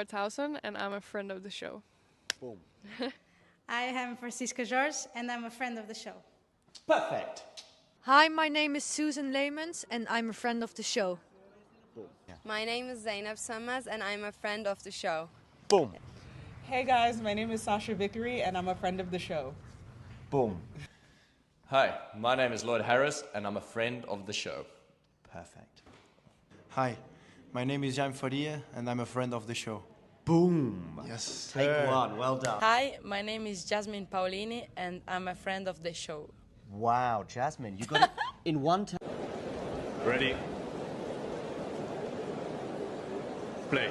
Laura Towson, and I'm a friend of the show. Boom. I am Francisca George, and I'm a friend of the show. Perfect. Hi, my name is Susan Leemans and I'm a friend of the show. Boom. Yeah. My name is Zainab Samas and I'm a friend of the show. Boom. Hey guys, my name is Sasha Vickery and I'm a friend of the show. Boom. Hi, my name is Lloyd Harris and I'm a friend of the show. Perfect. Hi, my name is Jan Faria and I'm a friend of the show. Boom. Yes. Take one. Well done. Hi, my name is Jasmine Paulini and I'm a friend of the show. Wow, Jasmine, you got it in one time. Ready? Play.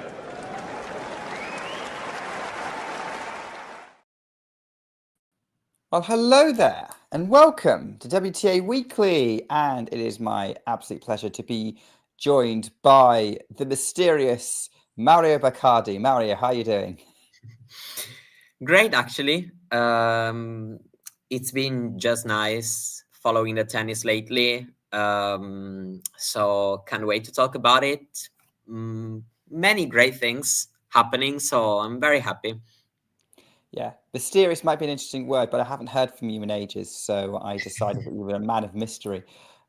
Well, hello there, and welcome to WTA Weekly. And it is my absolute pleasure to be joined by the mysterious Mario Bacardi. Mario, how are you doing? Great, actually. It's been just nice following the tennis lately. So can't wait to talk about it. Many great things happening, so I'm very happy. Yeah, mysterious might be an interesting word, but I haven't heard from you in ages, so I decided that you were a man of mystery,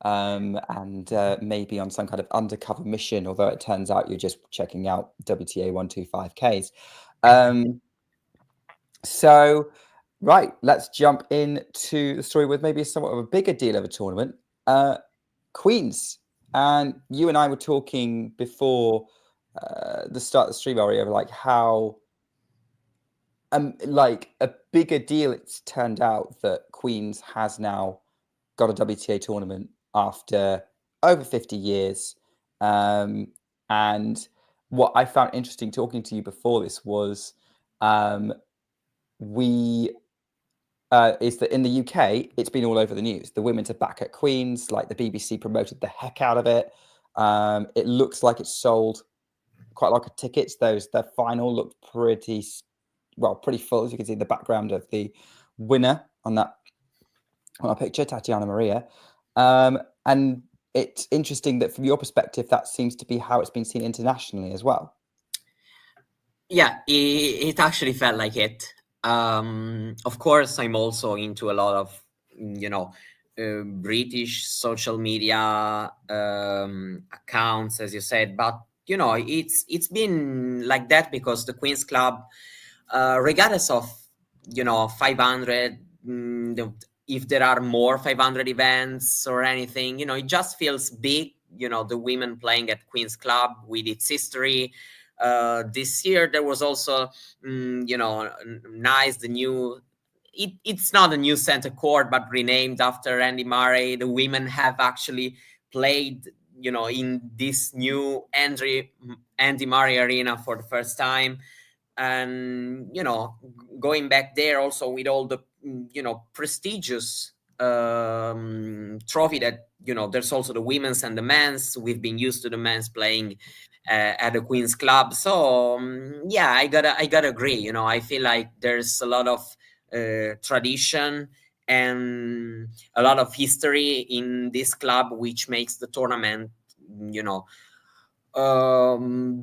and maybe on some kind of undercover mission, although it turns out you're just checking out WTA 125Ks. So, right, let's jump into the story with maybe somewhat of a bigger deal of a tournament, Queens. And you and I were talking before the start of the stream, Mario, like how like a bigger deal it's turned out that Queens has now got a WTA tournament after over 50 years. And what I found interesting talking to you before this was is that in the UK, it's been all over the news. The women's are back at Queens, like the BBC promoted the heck out of it. It looks like it's sold quite a lot of tickets. Their final looked pretty full, as you can see in the background of the winner on our picture, Tatjana Maria. And it's interesting that from your perspective, that seems to be how it's been seen internationally as well. Yeah, it actually felt like it. Of course, I'm also into a lot of, British social media accounts, as you said, but it's been like that because the Queen's Club, regardless of 500, if there are more 500 events or anything, it just feels big. The women playing at Queen's Club with its history. This year there was also nice, the new, it's not a new center court but renamed after Andy Murray. The women have actually played in this new Andy Murray arena for the first time. And going back there also with all the prestigious trophy that there's also the women's and the men's. We've been used to the men's playing at the Queen's Club, so yeah, I gotta agree. I feel like there's a lot of tradition and a lot of history in this club, which makes the tournament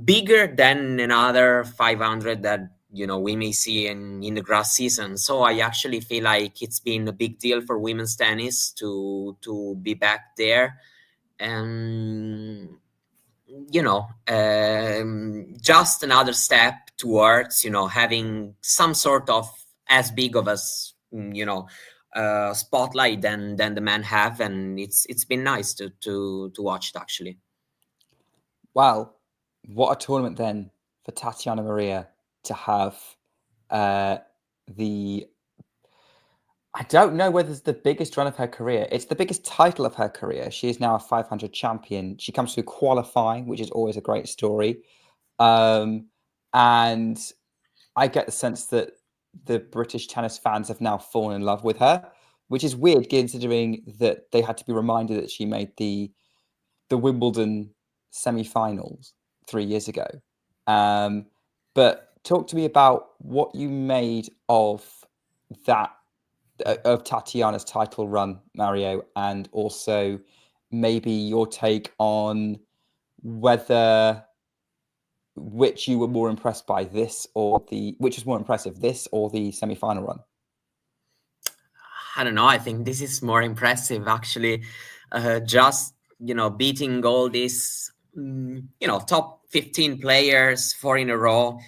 bigger than another 500 that we may see in the grass season. So I actually feel like it's been a big deal for women's tennis to be back there, and just another step towards having some sort of as big of a spotlight than the men have, and it's been nice to watch it actually. Wow, what a tournament then for Tatjana Maria to have I don't know whether it's the biggest run of her career. It's the biggest title of her career. She is now a 500 champion. She comes through qualifying, which is always a great story. And I get the sense that the British tennis fans have now fallen in love with her, which is weird considering that they had to be reminded that she made the Wimbledon semi-finals 3 years ago. But talk to me about what you made of that, of Tatjana's title run, Mario, and also maybe your take on whether which you were more impressed by, which was more impressive, this or the semi-final run? I don't know. I think this is more impressive, actually. Just, beating all these, top 15 players 4 in a row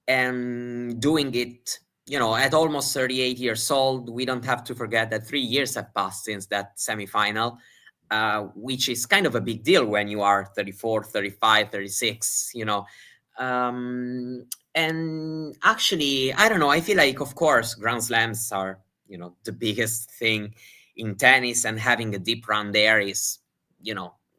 and doing it, at almost 38 years old. We don't have to forget that 3 years have passed since that semifinal, which is kind of a big deal when you are 34, 35, 36, And actually, I don't know. I feel like, of course, Grand Slams are, the biggest thing in tennis, and having a deep run there is,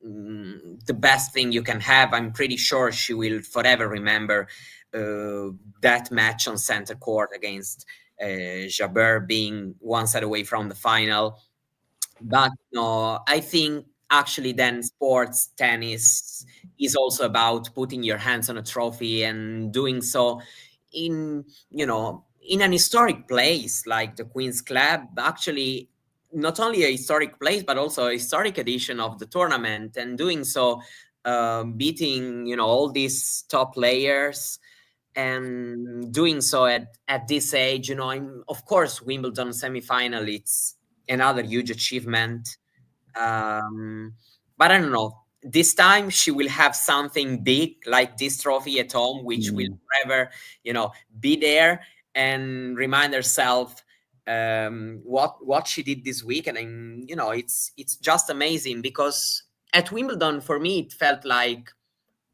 the best thing you can have. I'm pretty sure she will forever remember that match on center court against Jabeur, being one set away from the final. But no, I think actually then sports tennis is also about putting your hands on a trophy, and doing so in in an historic place like the Queen's Club. Actually, not only a historic place but also a historic edition of the tournament, and doing so, beating all these top players, and doing so at this age. Of course, Wimbledon semi-final, it's another huge achievement. But I don't know, this time she will have something big like this trophy at home, which will forever be there, and remind herself what she did this week. And it's just amazing, because at Wimbledon, for me, it felt like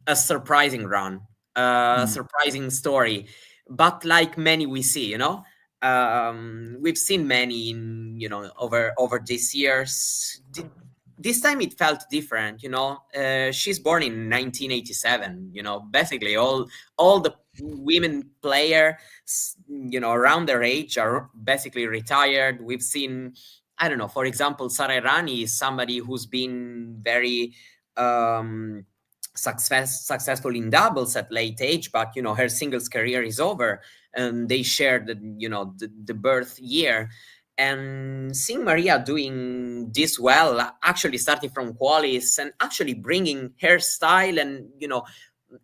a surprising run, a surprising story. But like many we see, we've seen many in over these years. This time it felt different. She's born in 1987. Basically all the women players around their age are basically retired. We've seen, I don't know, for example, Sara Errani is somebody who's been very successful in doubles at late age, but her singles career is over, and they share the birth year. And seeing Maria doing this well, actually starting from qualis and actually bringing her style and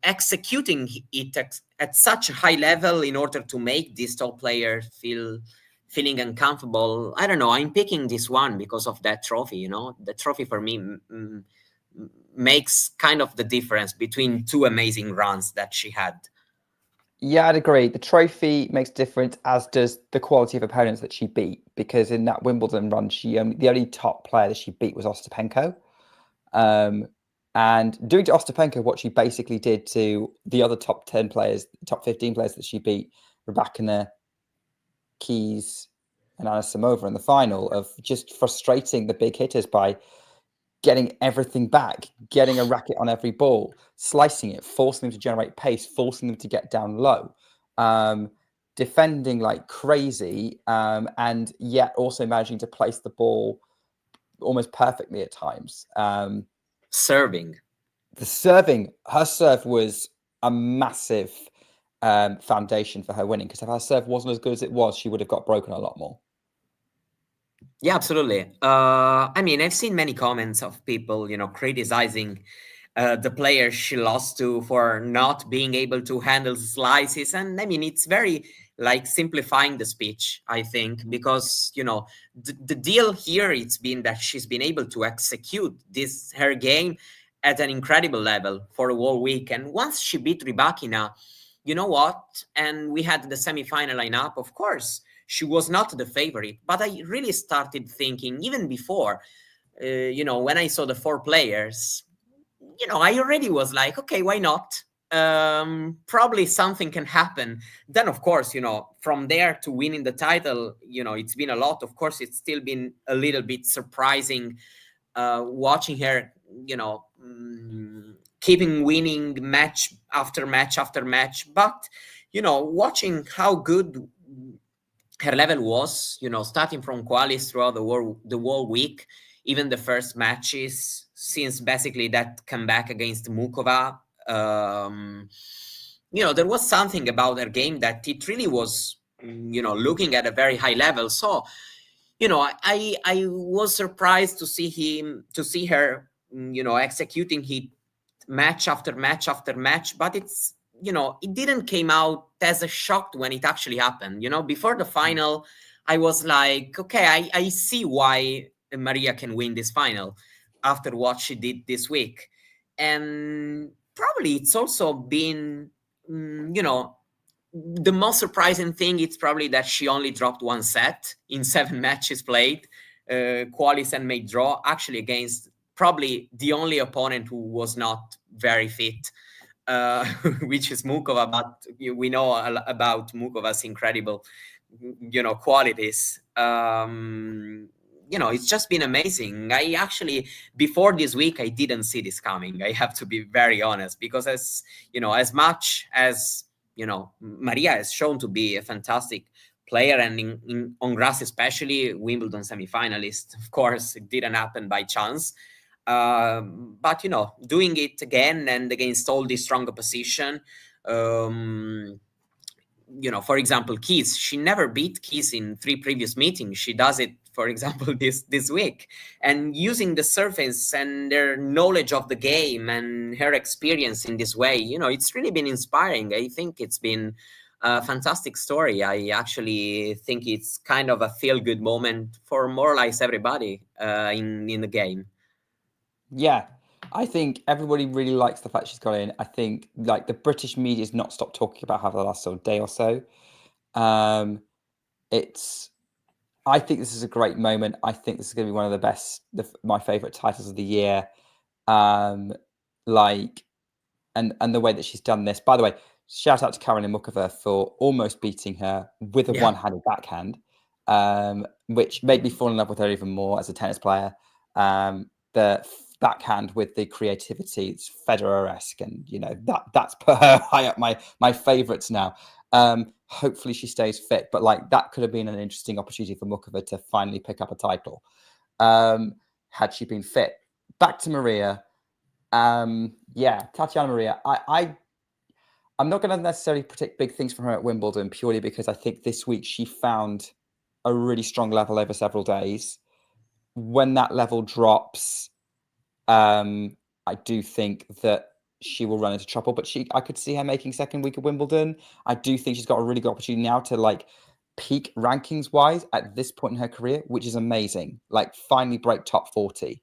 executing it at such a high level in order to make this top player feeling uncomfortable. I don't know, I'm picking this one because of that trophy. The trophy for me makes kind of the difference between two amazing runs that she had. Yeah, I'd agree. The trophy makes a difference, as does the quality of opponents that she beat. Because in that Wimbledon run, the only top player that she beat was Ostapenko. And doing to Ostapenko what she basically did to the other top 10 players, top 15 players that she beat, Rybakina, Keys, and Anisimova in the final, of just frustrating the big hitters by getting everything back, getting a racket on every ball, slicing it, forcing them to generate pace, forcing them to get down low, defending like crazy, and yet also managing to place the ball almost perfectly at times. Serving. Her serve was a massive foundation for her winning, because if her serve wasn't as good as it was, she would have got broken a lot more. Yeah, absolutely. I've seen many comments of people, criticizing the player she lost to for not being able to handle slices. And it's very like simplifying the speech, I think, because, the deal here, it's been that she's been able to execute her game at an incredible level for a whole week. And once she beat Rybakina, you know what? And we had the semi-final lineup, of course. She was not the favorite, but I really started thinking, even before, when I saw the 4 players, I already was like, okay, why not? Probably something can happen. Then, of course, from there to winning the title, it's been a lot. Of course, it's still been a little bit surprising watching her, keeping winning match after match after match. But, watching how good her level was, starting from qualis throughout the whole week, even the first matches since basically that comeback against Mukova. There was something about her game that it really was, looking at a very high level. So, I was surprised to see her, executing it match after match after match. But it's it didn't came out as a shock when it actually happened. Before the final, I was like, okay, I see why Maria can win this final after what she did this week. And probably it's also been, the most surprising thing, it's probably that she only dropped one set in 7 matches played, qualis and made draw, actually against probably the only opponent who was not very fit, which is Mukova. But we know about Mukova's incredible, qualities. It's just been amazing. I actually, before this week, I didn't see this coming. I have to be very honest, because as much as, Maria has shown to be a fantastic player, and on grass especially, Wimbledon semi-finalist, of course, it didn't happen by chance. But, doing it again and against all this strong opposition, for example, Keys, she never beat Keys in 3 previous meetings. She does it, for example, this week. And using the surface and their knowledge of the game and her experience in this way, it's really been inspiring. I think it's been a fantastic story. I actually think it's kind of a feel-good moment for more or less everybody in the game. Yeah, I think everybody really likes the fact she's got in. I think the British media has not stopped talking about her for the last sort of day or so. I think this is a great moment. I think this is going to be one of the best, my favorite titles of the year. And the way that she's done this. By the way, shout out to Karolina Muchova for almost beating her with a one-handed backhand, which made me fall in love with her even more as a tennis player. The backhand with the creativity, it's Federer-esque, and that's put her high up my favorites now. Hopefully she stays fit, but that could have been an interesting opportunity for Muchova to finally pick up a title had she been fit. Back to Maria. Tatjana Maria. I'm not going to necessarily predict big things from her at Wimbledon, purely because I think this week she found a really strong level over several days. When that level drops, I do think that she will run into trouble, but I could see her making second week at Wimbledon. I do think she's got a really good opportunity now to peak rankings wise at this point in her career, which is amazing. Finally break top 40.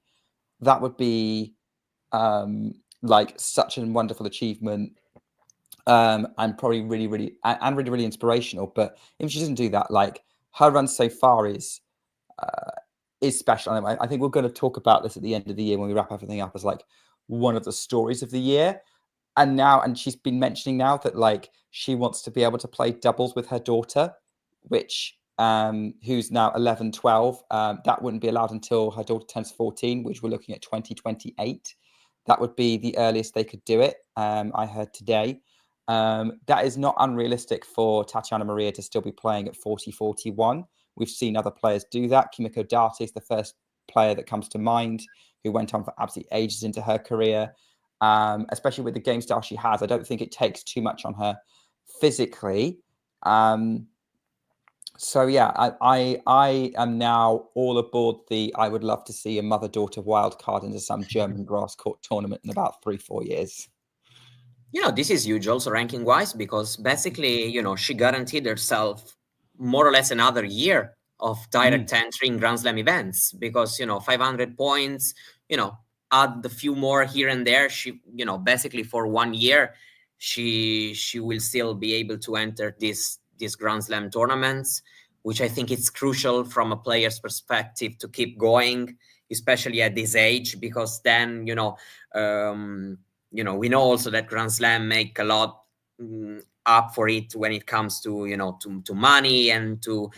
That would be such a wonderful achievement, and probably really inspirational. But if she doesn't do that, her run so far is special. I think we're going to talk about this at the end of the year when we wrap everything up as one of the stories of the year. And she's been mentioning now that she wants to be able to play doubles with her daughter, which who's now 11, 12. That wouldn't be allowed until her daughter turns 14, which we're looking at 2028. That would be the earliest they could do it. I heard today. That is not unrealistic for Tatjana Maria to still be playing at 40, 41. We've seen other players do that. Kimiko Date is the first player that comes to mind who went on for absolutely ages into her career, especially with the game style she has. I don't think it takes too much on her physically. I am now all aboard I would love to see a mother-daughter wild card into some German grass court tournament in about 3-4 years. This is huge also ranking-wise, because basically, she guaranteed herself more or less another year of direct entry in Grand Slam events, because 500 points, add a few more here and there, she basically for 1 year she will still be able to enter these Grand Slam tournaments, which I think it's crucial from a player's perspective to keep going, especially at this age, because then we know also that Grand Slam make a lot up for it when it comes to to money and to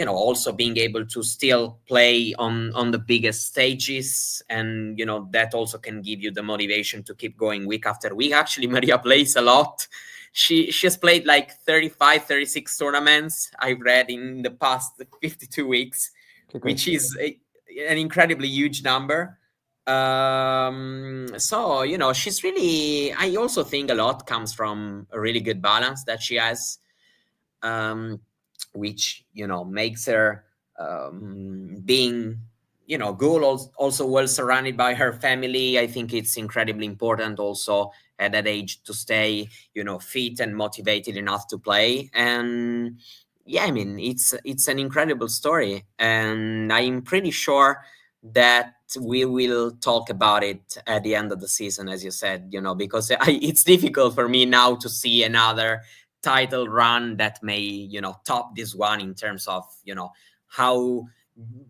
also being able to still play on the biggest stages, and that also can give you the motivation to keep going week after week. Actually, Maria plays a lot. She has played 35, 36 tournaments, I've read, in the past 52 weeks, which is an incredibly huge number. She's really, I also think a lot comes from a really good balance that she has, which makes her being good, also well surrounded by her family. I think it's incredibly important also at that age to stay, fit and motivated enough to play. And yeah, I mean, it's an incredible story, and I'm pretty sure that we will talk about it at the end of the season, as you said, because it's difficult for me now to see another title run that may, top this one in terms of, how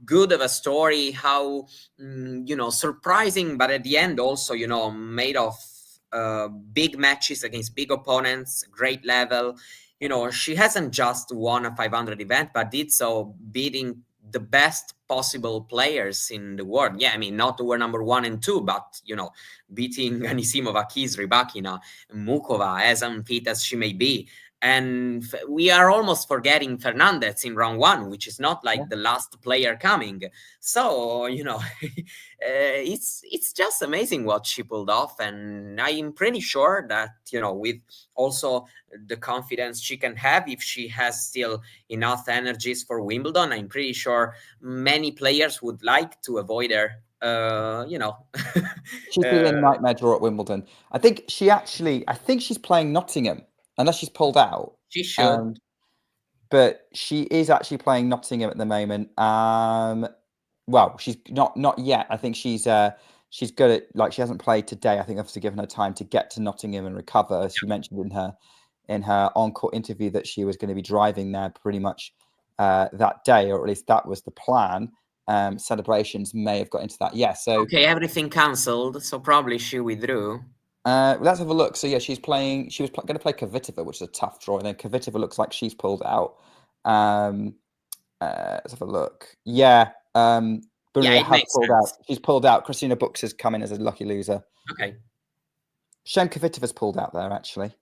good of a story, how, surprising, but at the end also, made of big matches against big opponents, great level. She hasn't just won a 500 event, but did so beating the best possible players in the world. Yeah, I mean, not who were number 1 and 2, but, beating Anisimova, Keys, Rybakina, Mukova, as unfit as she may be. And we are almost forgetting Fernandez in round 1, which is not like the last player coming. So, it's just amazing what she pulled off. And I'm pretty sure that, with also the confidence she can have, if she has still enough energies for Wimbledon, I'm pretty sure many players would like to avoid her. She's been a nightmare draw at Wimbledon. I think she's playing Nottingham, unless she's pulled out. She should. But she is actually playing Nottingham at the moment. Well, she's not yet. I think she's good at, like, she hasn't played today. I think obviously given her time to get to Nottingham and recover. She mentioned in her on-court interview that she was going to be driving there pretty much that day, or at least that was the plan. Celebrations may have got into that. Yeah. So okay, everything cancelled. So probably she withdrew. Let's have a look. So yeah, she was going to play Kvitova, which is a tough draw, and then Kvitova looks like she's pulled out. Let's have a look. Yeah, Maria has pulled out. She's pulled out. Christina Books has come in as a lucky loser. Okay. Shame Kvitova's pulled out there actually,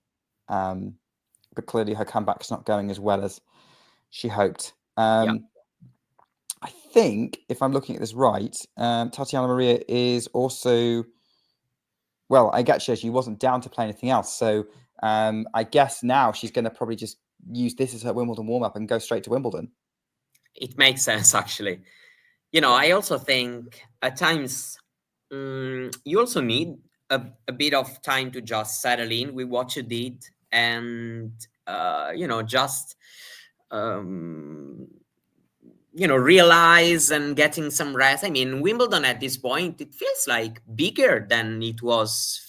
but clearly her comeback's not going as well as she hoped. I think if I'm looking at this right, Tatjana Maria is also. Well, I guess she wasn't down to play anything else. So I guess now she's going to probably just use this as her Wimbledon warm-up and go straight to Wimbledon. It makes sense, actually. I also think at times you also need a bit of time to just settle in with what you did and, just... realize and getting some rest. I mean, Wimbledon at this point, it feels like bigger than it was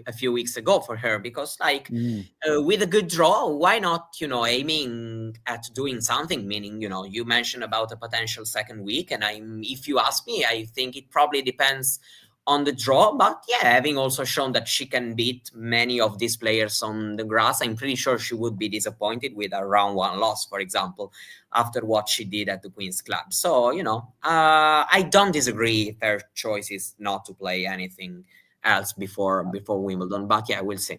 a few weeks ago for her, because with a good draw, why not, aiming at doing something, meaning, you mentioned about a potential second week. And if you ask me, I think it probably depends on the draw, but yeah, having also shown that she can beat many of these players on the grass, I'm pretty sure she would be disappointed with a round 1 loss, for example, after what she did at the Queen's Club. So, I don't disagree if her choice is not to play anything else before Wimbledon, but yeah, we'll see.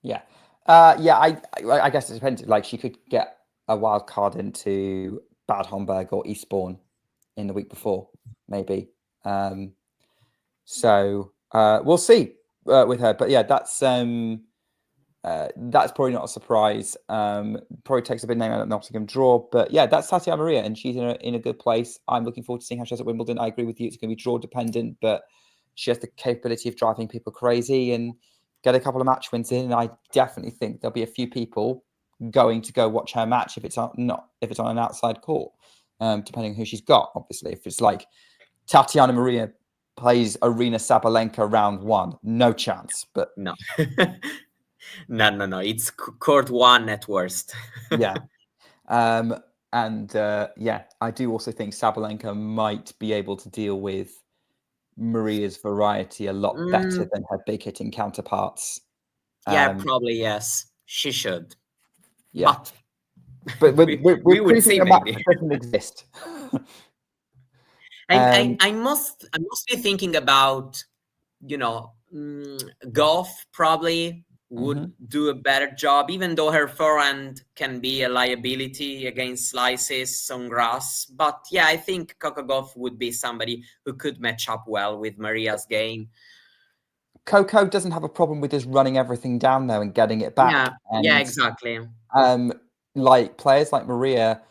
Yeah. I guess it depends. Like, she could get a wild card into Bad Homburg or Eastbourne in the week before, maybe. So we'll see with her, but yeah, that's probably not a surprise. Probably takes a big name out of Nottingham draw, but yeah, that's Tatjana Maria, and she's in a good place. I'm looking forward to seeing how she does at Wimbledon. I agree with you; it's going to be draw dependent, but she has the capability of driving people crazy and get a couple of match wins in. And I definitely think there'll be a few people going to go watch her match if it's on an outside court, depending on who she's got. Obviously, if it's like Tatjana Maria plays Arina Sabalenka round 1, no chance. But no, no. It's court 1 at worst. Yeah, yeah, I do also think Sabalenka might be able to deal with Maria's variety a lot better than her big hitting counterparts. Yeah, probably yes, she should. Yeah, but we would see. Maybe it doesn't exist. I'm mostly thinking about, Goff probably would do a better job, even though her forehand can be a liability against slices on grass. But yeah, I think Coco Gauff would be somebody who could match up well with Maria's game. Coco doesn't have a problem with just running everything down there and getting it back. Yeah, exactly. Like players like Maria,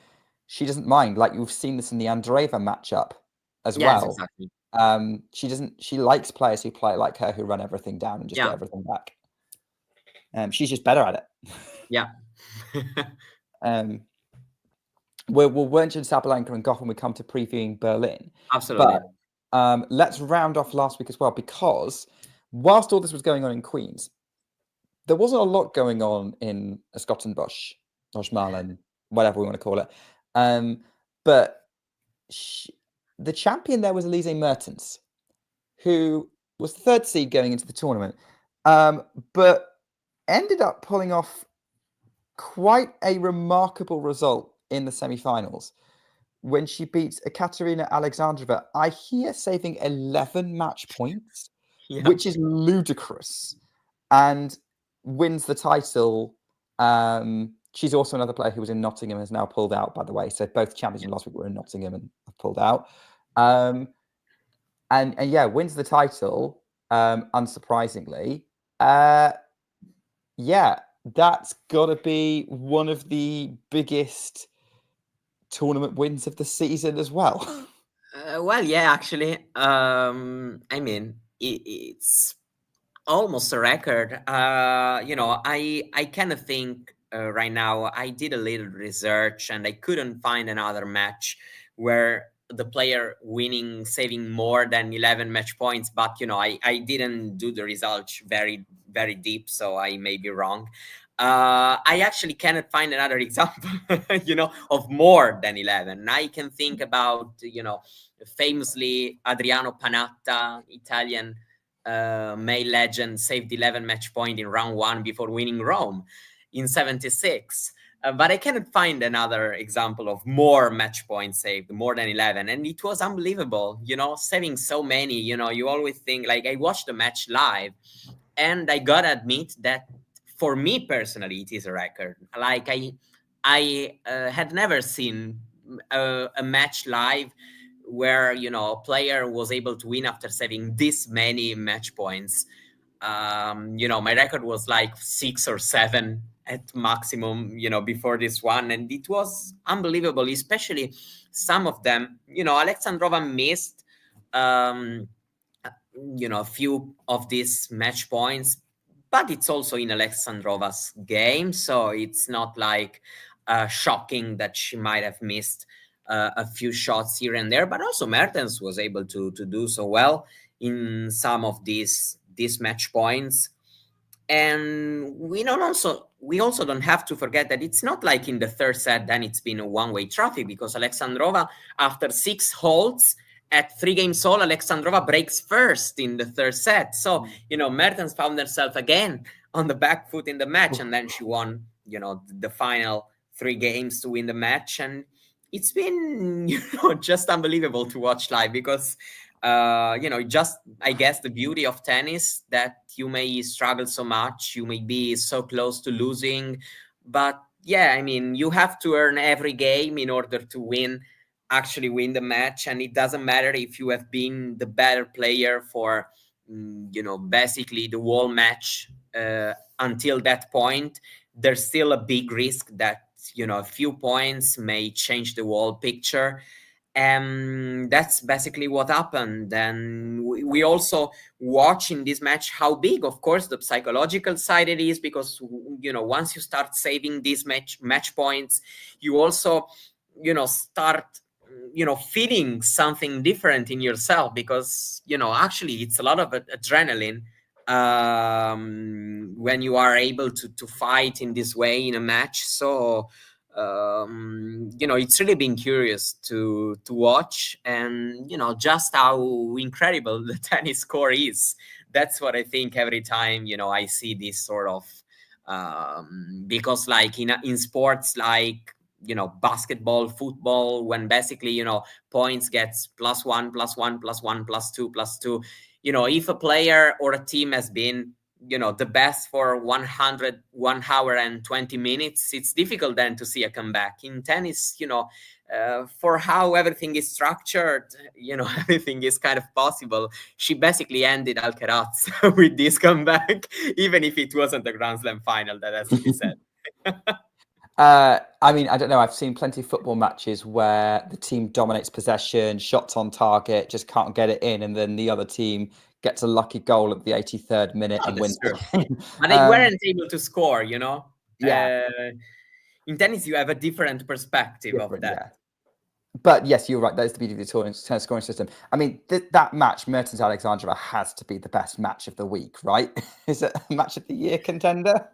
she doesn't mind. Like, you've seen this in the Andreeva matchup as well. Exactly. She likes players who play like her, who run everything down and just get everything back. She's just better at it. Yeah. We'll mention Sabalenka and Goff when we come to previewing Berlin. Absolutely. But let's round off last week as well, because whilst all this was going on in Queens, there wasn't a lot going on in Skottenbosch, Rosmalen, whatever we want to call it. But the champion there was Elise Mertens, who was the third seed going into the tournament, but ended up pulling off quite a remarkable result in the semi-finals when she beats Ekaterina Alexandrova, I hear saving 11 match points, which is ludicrous, and wins the title. She's also another player who was in Nottingham and has now pulled out, by the way. So both champions from last week were in Nottingham and have pulled out. And yeah, wins the title, unsurprisingly. Yeah, that's got to be one of the biggest tournament wins of the season as well. Well, yeah, actually, I mean, it's almost a record. I kind of think right now, I did a little research and I couldn't find another match where the player winning, saving more than 11 match points. But, I didn't do the research very, very deep, so I may be wrong. I actually cannot find another example, of more than 11. I can think about, famously Adriano Panatta, Italian male legend, saved 11 match point in round 1 before winning Rome in 76. But I cannot find another example of more match points saved, more than 11. And it was unbelievable, saving so many. You always think, like, I watched the match live, and I gotta admit that for me personally, it is a record. Like, I had never seen a match live where, a player was able to win after saving this many match points. My record was like 6 or 7 at maximum, before this one. And it was unbelievable, especially some of them. Alexandrova missed, a few of these match points, but it's also in Alexandrova's game. So it's not like shocking that she might have missed a few shots here and there. But also Mertens was able to do so well in some of these match points. And we also don't have to forget that it's not like in the third set, then it's been a one-way traffic, because Alexandrova, after 6 holds at 3 games all, Alexandrova breaks first in the third set. So, Mertens found herself again on the back foot in the match, and then she won, the final 3 games to win the match. And it's been, just unbelievable to watch live, because just, I guess, the beauty of tennis, that you may struggle so much, you may be so close to losing, but yeah, I mean, you have to earn every game in order to actually win the match. And it doesn't matter if you have been the better player for, basically the whole match until that point. There's still a big risk that, a few points may change the whole picture. And that's basically what happened. And we also watch in this match how big, of course, the psychological side it is, because, once you start saving these match points, you also, start, feeling something different in yourself, because, actually it's a lot of adrenaline when you are able to fight in this way in a match. So, it's really been curious to watch, and just how incredible the tennis score is. That's what I think every time I see this sort of because, like, in sports like basketball, football, when basically points gets +1, +1, +1, +2, +2, if a player or a team has been the best for 1 hour and 20 minutes, it's difficult then to see a comeback. In tennis, for how everything is structured, everything is kind of possible. She basically ended Alcaraz with this comeback, even if it wasn't a Grand Slam final, that has to be said. I mean, I don't know. I've seen plenty of football matches where the team dominates possession, shots on target, just can't get it in, and then the other team gets a lucky goal at the 83rd minute and wins the game. But they weren't able to score, you know? Yeah. In tennis, you have a different perspective of that. Yeah. But yes, you're right. That is the beauty of the tennis scoring system. I mean, that match, Mertens Alexandrova, has to be the best match of the week, right? Is it a match of the year contender?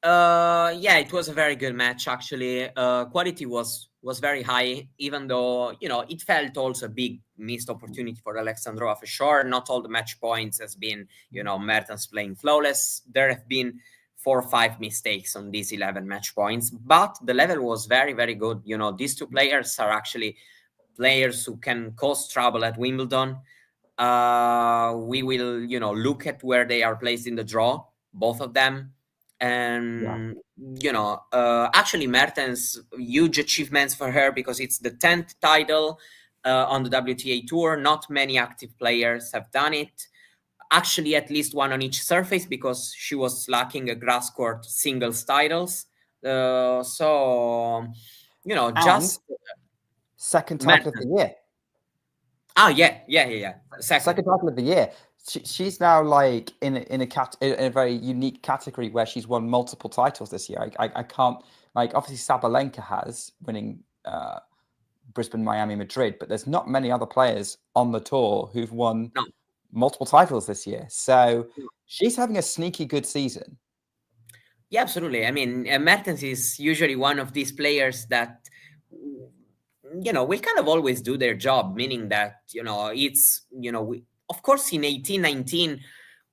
Yeah, it was a very good match, actually. Quality was very high, even though, you know, it felt also a big missed opportunity for Alexandrova for sure. Not all the match points has been, you know, Mertens playing flawless. There have been 4 or 5 mistakes on these 11 match points, but the level was very, very good. You know, these two players are actually players who can cause trouble at Wimbledon. We will, you know, look at where they are placed in the draw, both of them. And you know, actually Mertens, huge achievements for her because it's the 10th title on the WTA tour. Not many active players have done it. Actually, at least one on each surface because she was lacking a grass court singles titles. So you know, And just second title of the year. Oh yeah. Second title of the year. She's now like in a very unique category where she's won multiple titles this year. I can't, like, obviously Sabalenka has, winning Brisbane, Miami, Madrid, but there's not many other players on the tour who've won multiple titles this year. So she's having a sneaky good season. Yeah, absolutely. I mean, Mertens is usually one of these players that, you know, will kind of always do their job, meaning that, you know, it's, you know, of course, in 18-19,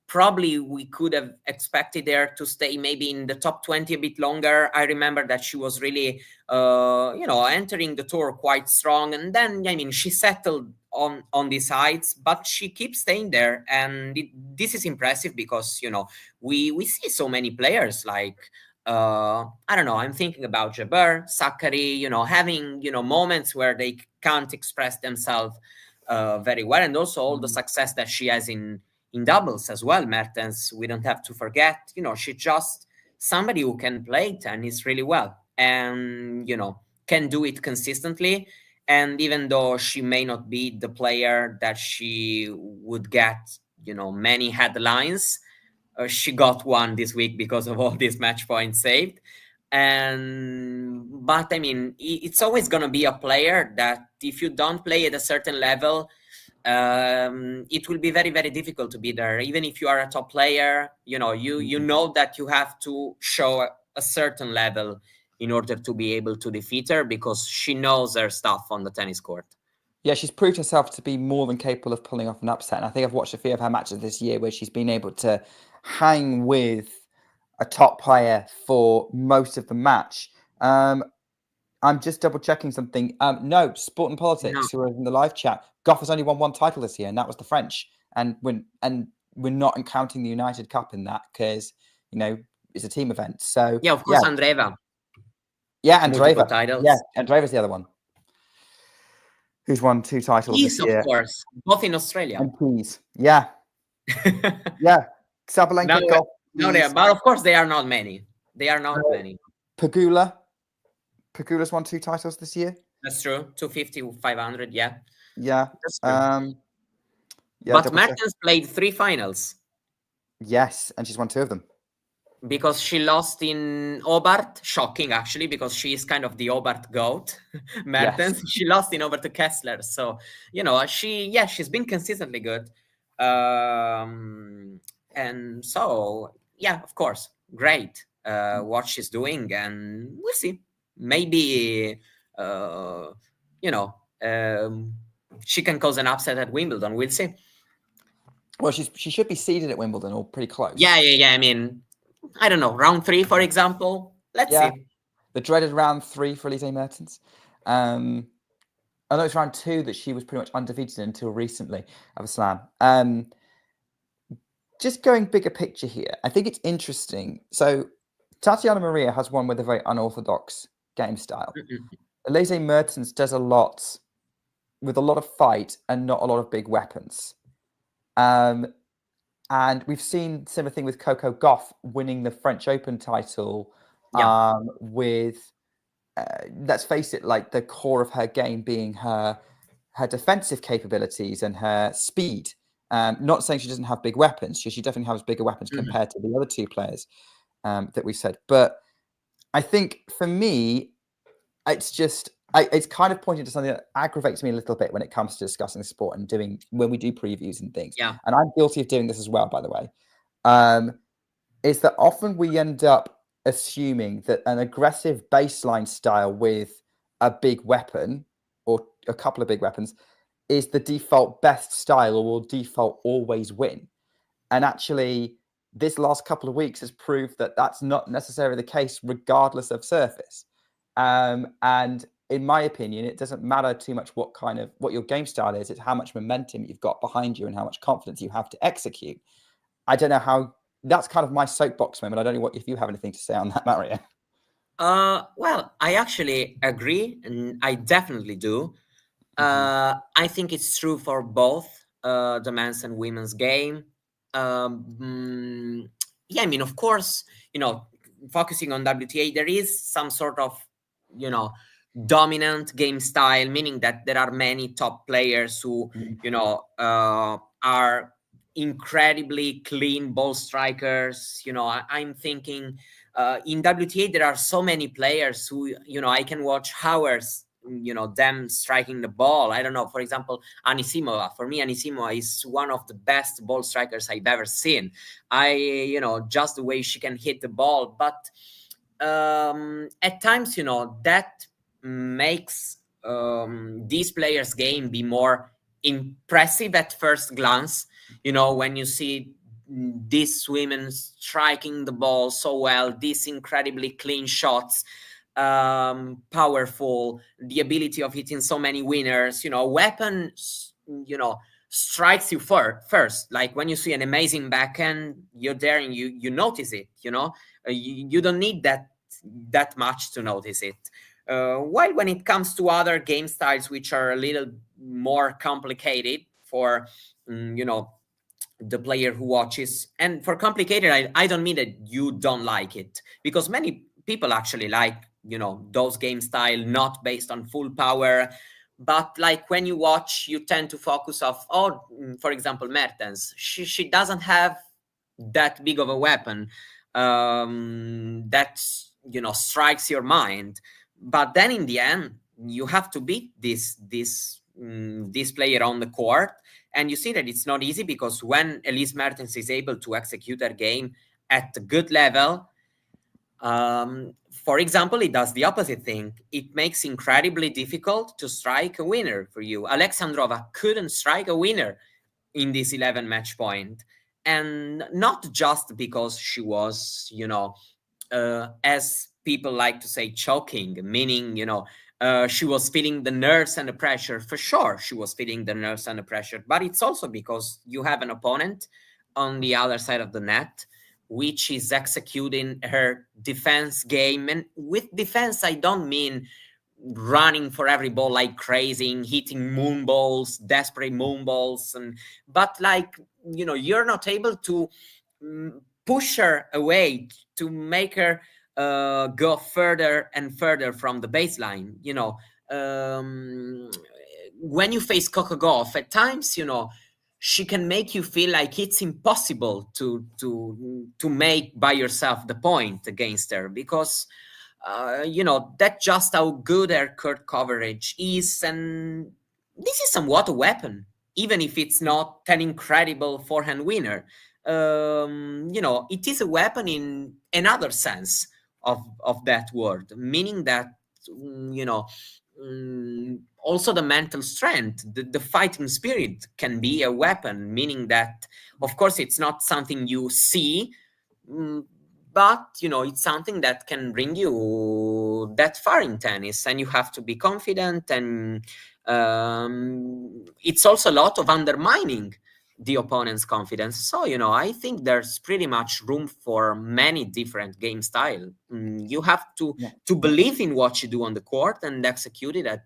probably we could have expected her to stay maybe in the top 20 a bit longer. I remember that she was really, you know, entering the tour quite strong. And then, I mean, she settled on these heights, but she keeps staying there. And this is impressive because, you know, we see so many players like, I don't know, I'm thinking about Jabeur, Sakkari, you know, having, you know, moments where they can't express themselves very well, and also all the success that she has in doubles as well. Mertens, we don't have to forget, you know, she's just somebody who can play tennis really well and, you know, can do it consistently. And even though she may not be the player that she would get, you know, many headlines, she got one this week because of all these match points saved. But I mean, it's always going to be a player that if you don't play at a certain level, it will be very, very difficult to be there. Even if you are a top player, you know, you know that you have to show a certain level in order to be able to defeat her because she knows her stuff on the tennis court. Yeah, she's proved herself to be more than capable of pulling off an upset. And I think I've watched a few of her matches this year where she's been able to hang with a top player for most of the match. I'm just double checking something. No, Sport and Politics, who are in the live chat, Goff has only won 1 title this year, and that was the French. And we're not counting the United Cup in that because, you know, it's a team event. So yeah, of course, Andreeva. Yeah, Andreeva. Titles. Yeah, Andreeva's the other one. Who's won 2 titles this year? Of course, both in Australia. And Keys. Yeah. Yeah. Sabalenka, Goff. No, but of course, they are not many. They are not many. Pegula's won 2 titles this year. That's true. 250, 500, yeah. Yeah. That's true. But Mertens played 3 finals. Yes, and she's won 2 of them. Because she lost in Hobart. Shocking, actually, because she is kind of the Hobart goat. Mertens. Yes. She lost in over to Kessler. So, you know, she's been consistently good. And so, yeah, of course, great what she's doing. And we'll see. Maybe, you know, she can cause an upset at Wimbledon. We'll see. Well, she should be seeded at Wimbledon or pretty close. Yeah. I mean, I don't know, round 3, for example. Let's see. The dreaded round 3 for Elise Mertens. I know it's round 2 that she was pretty much undefeated until recently of a slam. Just going bigger picture here, I think it's interesting. So Tatjana Maria has one with a very unorthodox game style. Elise Mertens does a lot with a lot of fight and not a lot of big weapons. And we've seen similar thing with Coco Gauff winning the French Open title with, let's face it, like the core of her game being her defensive capabilities and her speed. Not saying she doesn't have big weapons. She definitely has bigger weapons compared to the other two players that we said. But I think for me, it's kind of pointing to something that aggravates me a little bit when it comes to discussing sport and when we do previews and things. Yeah. And I'm guilty of doing this as well, by the way. Is that often we end up assuming that an aggressive baseline style with a big weapon or a couple of big weapons is the default best style or will default always win. And actually, this last couple of weeks has proved that that's not necessarily the case, regardless of surface. And in my opinion, it doesn't matter too much what your game style is. It's how much momentum you've got behind you and how much confidence you have to execute. I don't know how. That's kind of my soapbox moment. I don't know if you have anything to say on that, Maria. Well, I actually agree, and I definitely do. I think it's true for both the men's and women's game. Yeah, I mean, of course, focusing on WTA, there is some sort of, dominant game style, meaning that there are many top players who, are incredibly clean ball strikers. I'm thinking in WTA, there are so many players who, I can watch hours them striking the ball. I don't know, for example, Anisimova. For me, Anisimova is one of the best ball strikers I've ever seen. Just the way she can hit the ball. But at times, that makes these players' game be more impressive at first glance. When you see these women striking the ball so well, these incredibly clean shots, powerful, the ability of hitting so many winners, weapons, strikes you first. Like when you see an amazing backhand, you're there and you notice it, you don't need that much to notice it. While when it comes to other game styles, which are a little more complicated for, the player who watches, and for complicated, I don't mean that you don't like it, because many people actually like, those game style not based on full power, but like when you watch, you tend to focus for example, Mertens. She doesn't have that big of a weapon that strikes your mind, but then in the end you have to beat this player on the court, and you see that it's not easy, because when Elise Mertens is able to execute her game at a good level, for example, it does the opposite thing. It makes incredibly difficult to strike a winner for you. Alexandrova couldn't strike a winner in this 11 match point. And not just because she was, as people like to say, choking, meaning, she was feeling the nerves and the pressure. For sure, she was feeling the nerves and the pressure. But it's also because you have an opponent on the other side of the net, which is executing her defense game. And with defense, I don't mean running for every ball like crazy, hitting moon balls, desperate moon balls, but like, you're not able to push her away, to make her go further and further from the baseline. When you face Coco Gauff, at times, she can make you feel like it's impossible to make by yourself the point against her, because that's just how good her court coverage is. And this is somewhat a weapon, even if it's not an incredible forehand winner. It is a weapon in another sense of that word, meaning that, also the mental strength, the fighting spirit can be a weapon, meaning that, of course, it's not something you see, but, it's something that can bring you that far in tennis, and you have to be confident. And it's also a lot of undermining the opponent's confidence. So, I think there's pretty much room for many different game style. You have to believe in what you do on the court and execute it at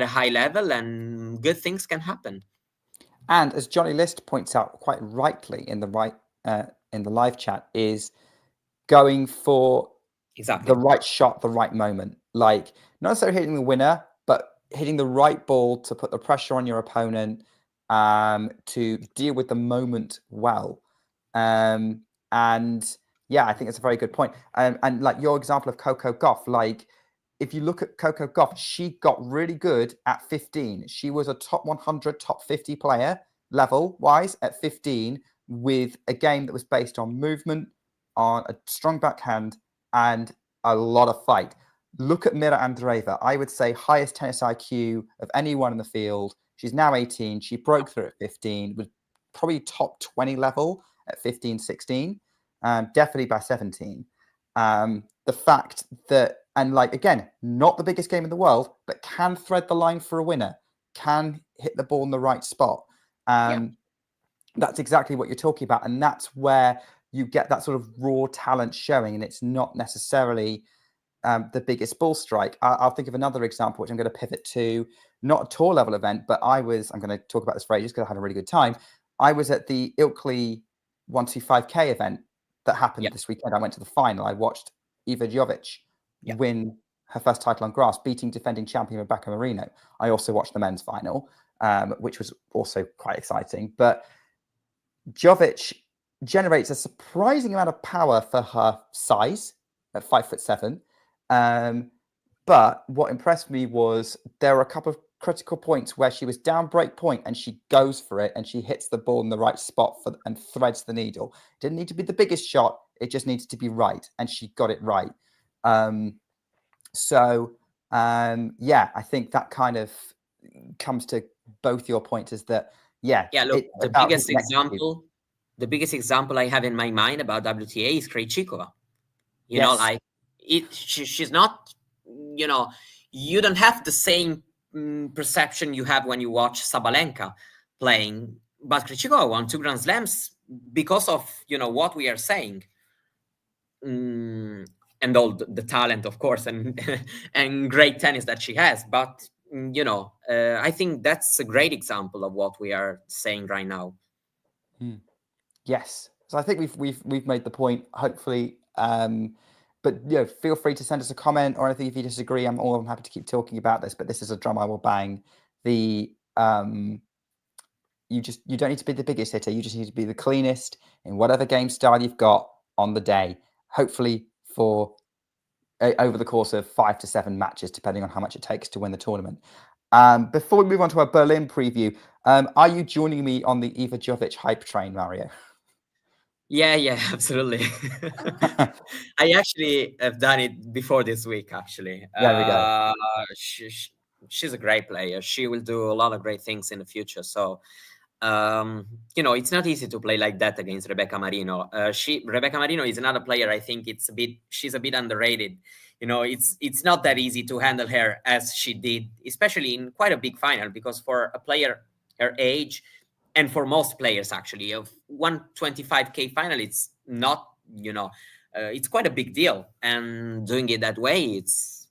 a high level, and good things can happen. And as Johnny List points out quite rightly in the live chat, is going for the right shot, the right moment. Like, not necessarily hitting the winner, but hitting the right ball to put the pressure on your opponent, to deal with the moment well. And yeah, I think it's a very good point. And like your example of Coco Gauff, like if you look at Coco Gauff, she got really good at 15. She was a top 100, top 50 player level wise at 15 with a game that was based on movement, on a strong backhand, and a lot of fight. Look at Mira Andreeva. I would say highest tennis IQ of anyone in the field. She's now 18. She broke through at 15, was probably top 20 level at 15, 16, definitely by 17. The fact that, and like, again, not the biggest game in the world, but can thread the line for a winner, can hit the ball in the right spot. That's exactly what you're talking about. And that's where you get that sort of raw talent showing. And it's not necessarily the biggest ball strike. I'll think of another example, which I'm going to pivot to, not a tour level event, but I'm going to talk about this for ages because I had a really good time. I was at the Ilkley 125K event that happened this weekend. I went to the final. I watched Iva Jovic win her first title on grass, beating defending champion Rebecca Marino. I also watched the men's final, which was also quite exciting. But Jovic generates a surprising amount of power for her size at 5'7". But what impressed me was there were a couple of critical points where she was down break point and she goes for it and she hits the ball in the right spot and threads the needle. It didn't need to be the biggest shot. It just needed to be right. And she got it right. Yeah, I think that kind of comes to both your points is that, look, the biggest example I have in my mind about WTA is Krejcikova. You know, like she's not, you know, you don't have the same perception you have when you watch Sabalenka playing, but Krejcikova won 2 Grand Slams because of, you know, what we are saying. And all the talent, of course, and and great tennis that she has. But you know, I think that's a great example of what we are saying right now. Yes, so I think we've made the point. Hopefully, but you know, feel free to send us a comment or anything if you disagree. I'm happy to keep talking about this. But this is a drum I will bang. You don't need to be the biggest hitter. You just need to be the cleanest in whatever game style you've got on the day. Hopefully for over the course of 5 to 7 matches, depending on how much it takes to win the tournament. Before we move on to our Berlin preview, are you joining me on the Iva Jovic hype train, Mario? Yeah, absolutely. I actually have done it before this week, actually. There we go. She's a great player. She will do a lot of great things in the future. So, you know, it's not easy to play like that against Rebecca Marino. Rebecca Marino is another player. I think she's a bit underrated. You know, it's not that easy to handle her as she did, especially in quite a big final, because for a player her age, and for most players actually, of 125K final, it's not, you know, it's quite a big deal. And doing it that way, it's,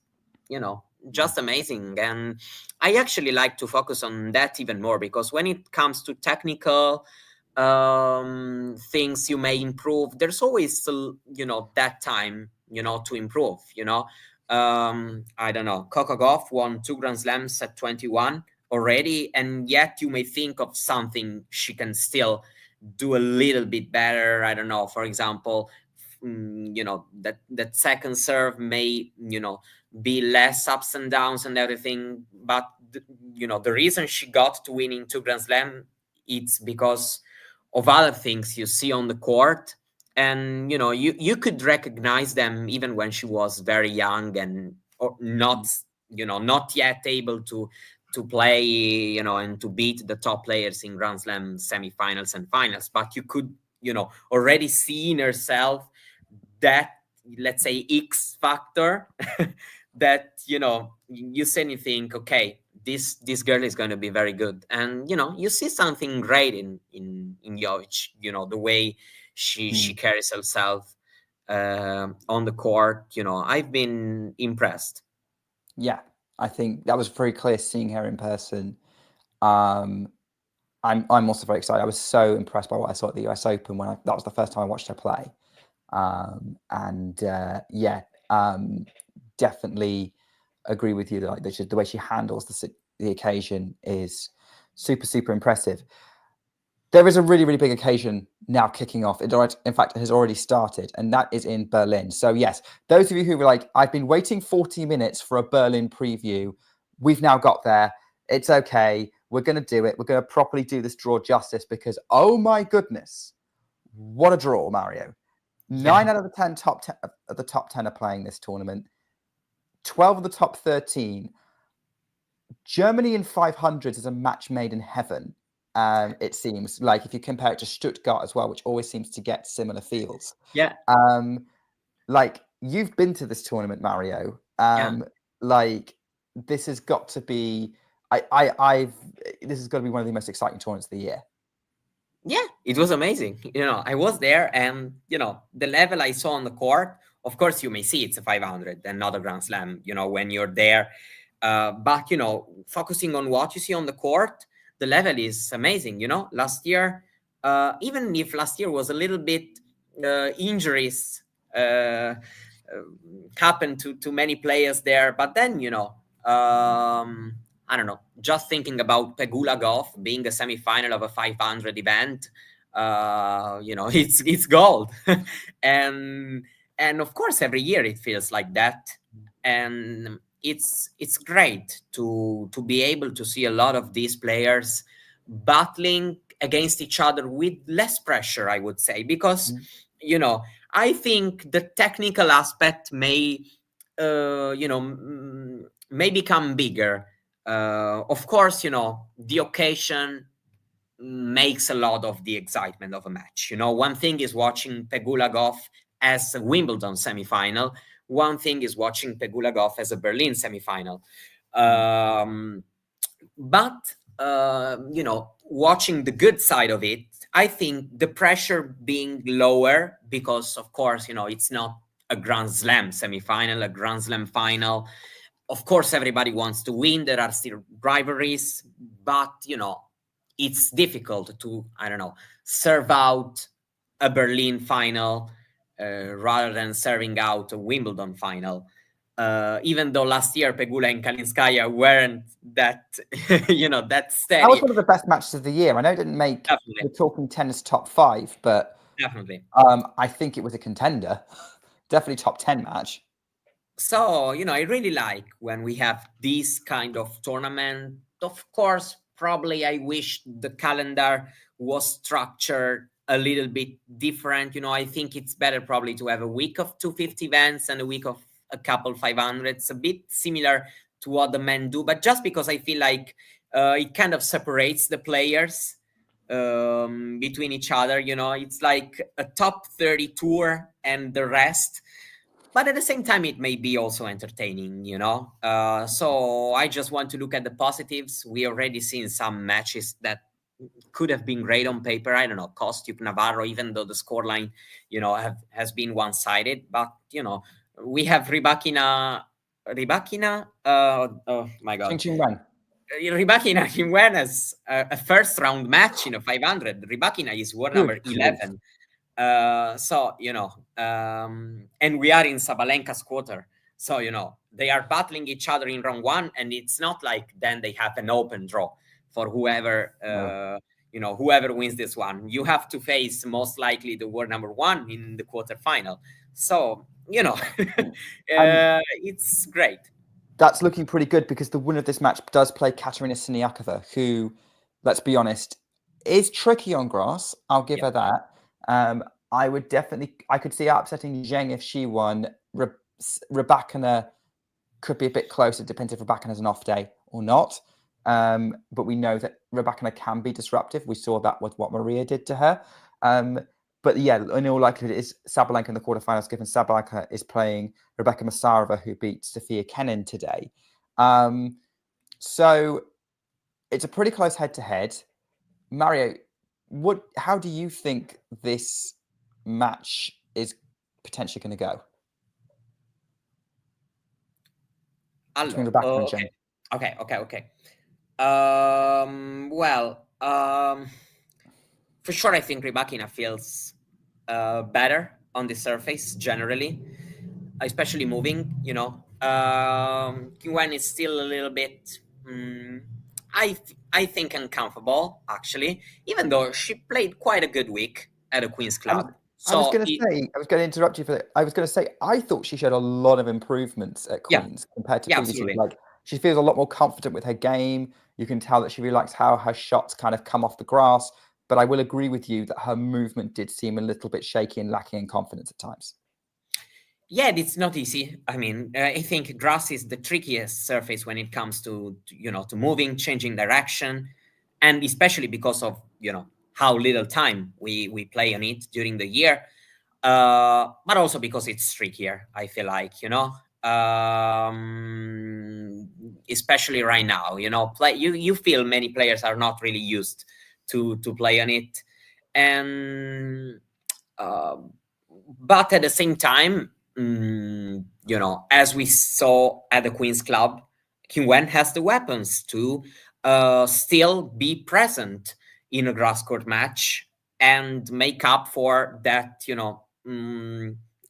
you know, just amazing. And I actually like to focus on that even more, because when it comes to technical things you may improve, there's always, you know, that time, you know, to improve, you know. I don't know, Coco Gauff won 2 Grand Slams at 21 already, and yet you may think of something she can still do a little bit better. I don't know, for example, you know, that second serve may, you know, be less ups and downs and everything, but you know, the reason she got to winning 2 Grand Slam, it's because of other things you see on the court, and you know, you could recognize them even when she was very young and or not, you know, not yet able to play, you know, and to beat the top players in Grand Slam semifinals and finals. But you could, you know, already see in herself that, let's say, X factor that, you know, you say and you think, okay, this girl is going to be very good. And, you know, you see something great in Jovic, you know, the way she carries herself on the court. You know, I've been impressed. Yeah, I think that was very clear seeing her in person. I'm also very excited. I was so impressed by what I saw at the US Open that was the first time I watched her play. Definitely agree with you that like the way she handles the occasion is super, super impressive. There is a really, really big occasion now kicking off. In fact, it has already started, and that is in Berlin. So yes, those of you who were like, I've been waiting 40 minutes for a Berlin preview, we've now got there. It's okay. We're going to do it. We're going to properly do this draw justice because, oh my goodness, what a draw, Mario. 9 out of the 10 of the top 10 are playing this tournament. 12 of the top 13. Germany in 500s is a match made in heaven. It seems like if you compare it to Stuttgart as well, which always seems to get similar feels. Yeah. Like you've been to this tournament, Mario. Like this has got to be. This has got to be one of the most exciting tournaments of the year. Yeah, it was amazing. I was there, and the level I saw on the court. Of course, you may see it's a 500 and not a Grand Slam. When you're there, but focusing on what you see on the court. The level is amazing, Last year, even if last year was a little bit injuries happened to many players there, but then I don't know. Just thinking about Pegula Golf being a semi-final of a 500 event, it's gold, and of course every year it feels like that, and it's great to be able to see a lot of these players battling against each other with less pressure, I would say, because I think the technical aspect may may become bigger. Of course, the occasion makes a lot of the excitement of a match. One thing is watching Pegula Golf as a Wimbledon semifinal. One thing is watching Pegula Golf as a Berlin semifinal. But watching the good side of it, I think the pressure being lower because, of course, it's not a Grand Slam semifinal, a Grand Slam final. Of course, everybody wants to win. There are still rivalries, but, it's difficult to, serve out a Berlin final rather than serving out a Wimbledon final. Even though last year Pegula and Kalinskaya weren't that, that steady. That was one of the best matches of the year. I know it didn't make the Talking Tennis top 5, but definitely, I think it was a contender. Definitely top 10 match. So, I really like when we have this kind of tournament. Of course, probably I wish the calendar was structured a little bit different. I think it's better probably to have a week of 250 events and a week of a couple 500s, a bit similar to what the men do, but just because I feel like it kind of separates the players between each other. It's like a top 30 tour and the rest. But at the same time, it may be also entertaining, So I just want to look at the positives. We already seen some matches that could have been great on paper. I don't know, Kostyuk, Navarro, even though the scoreline, has been one-sided. But, we have Rybakina. Oh my God. Rybakina in Wellness, a first-round match in a 500. Rybakina is world number 11. And we are in Sabalenka's quarter. So, they are battling each other in round 1, and it's not like then they have an open draw for whoever, whoever wins this one. You have to face most likely the world number 1 in the quarterfinal. So, it's great. That's looking pretty good because the winner of this match does play Katerina Siniakova, who, let's be honest, is tricky on grass. I'll give her that. I could see her upsetting Zheng if she won. Rybakina could be a bit closer. It depends if Rybakina has an off day or not. But we know that Rybakina can be disruptive. We saw that with what Maria did to her. But yeah, in all likelihood, it is Sabalenka in the quarterfinals, given Sabalenka is playing Rebecca Masarova, who beat Sofia Kenin today. So it's a pretty close head-to-head. Mario, how do you think this match is potentially going to go? Between Rebecca and Zheng. Okay. For sure, I think Rybakina feels better on the surface generally, especially moving. Qingwen is still a little bit I think uncomfortable actually, even though she played quite a good week at the Queen's Club. I was going to interrupt you for that. I was going to say, I thought she showed a lot of improvements at Queen's compared to previous years. Like, she feels a lot more confident with her game. You can tell that she really likes how her shots kind of come off the grass. But I will agree with you that her movement did seem a little bit shaky and lacking in confidence at times. Yeah, it's not easy. I mean, I think grass is the trickiest surface when it comes to moving, changing direction, and especially because of how little time we play on it during the year, but also because it's trickier. I feel like especially right now, you feel many players are not really used to play on it, and but at the same time, as we saw at the Queen's Club, Kim Wen has the weapons to still be present in a grass court match and make up for that,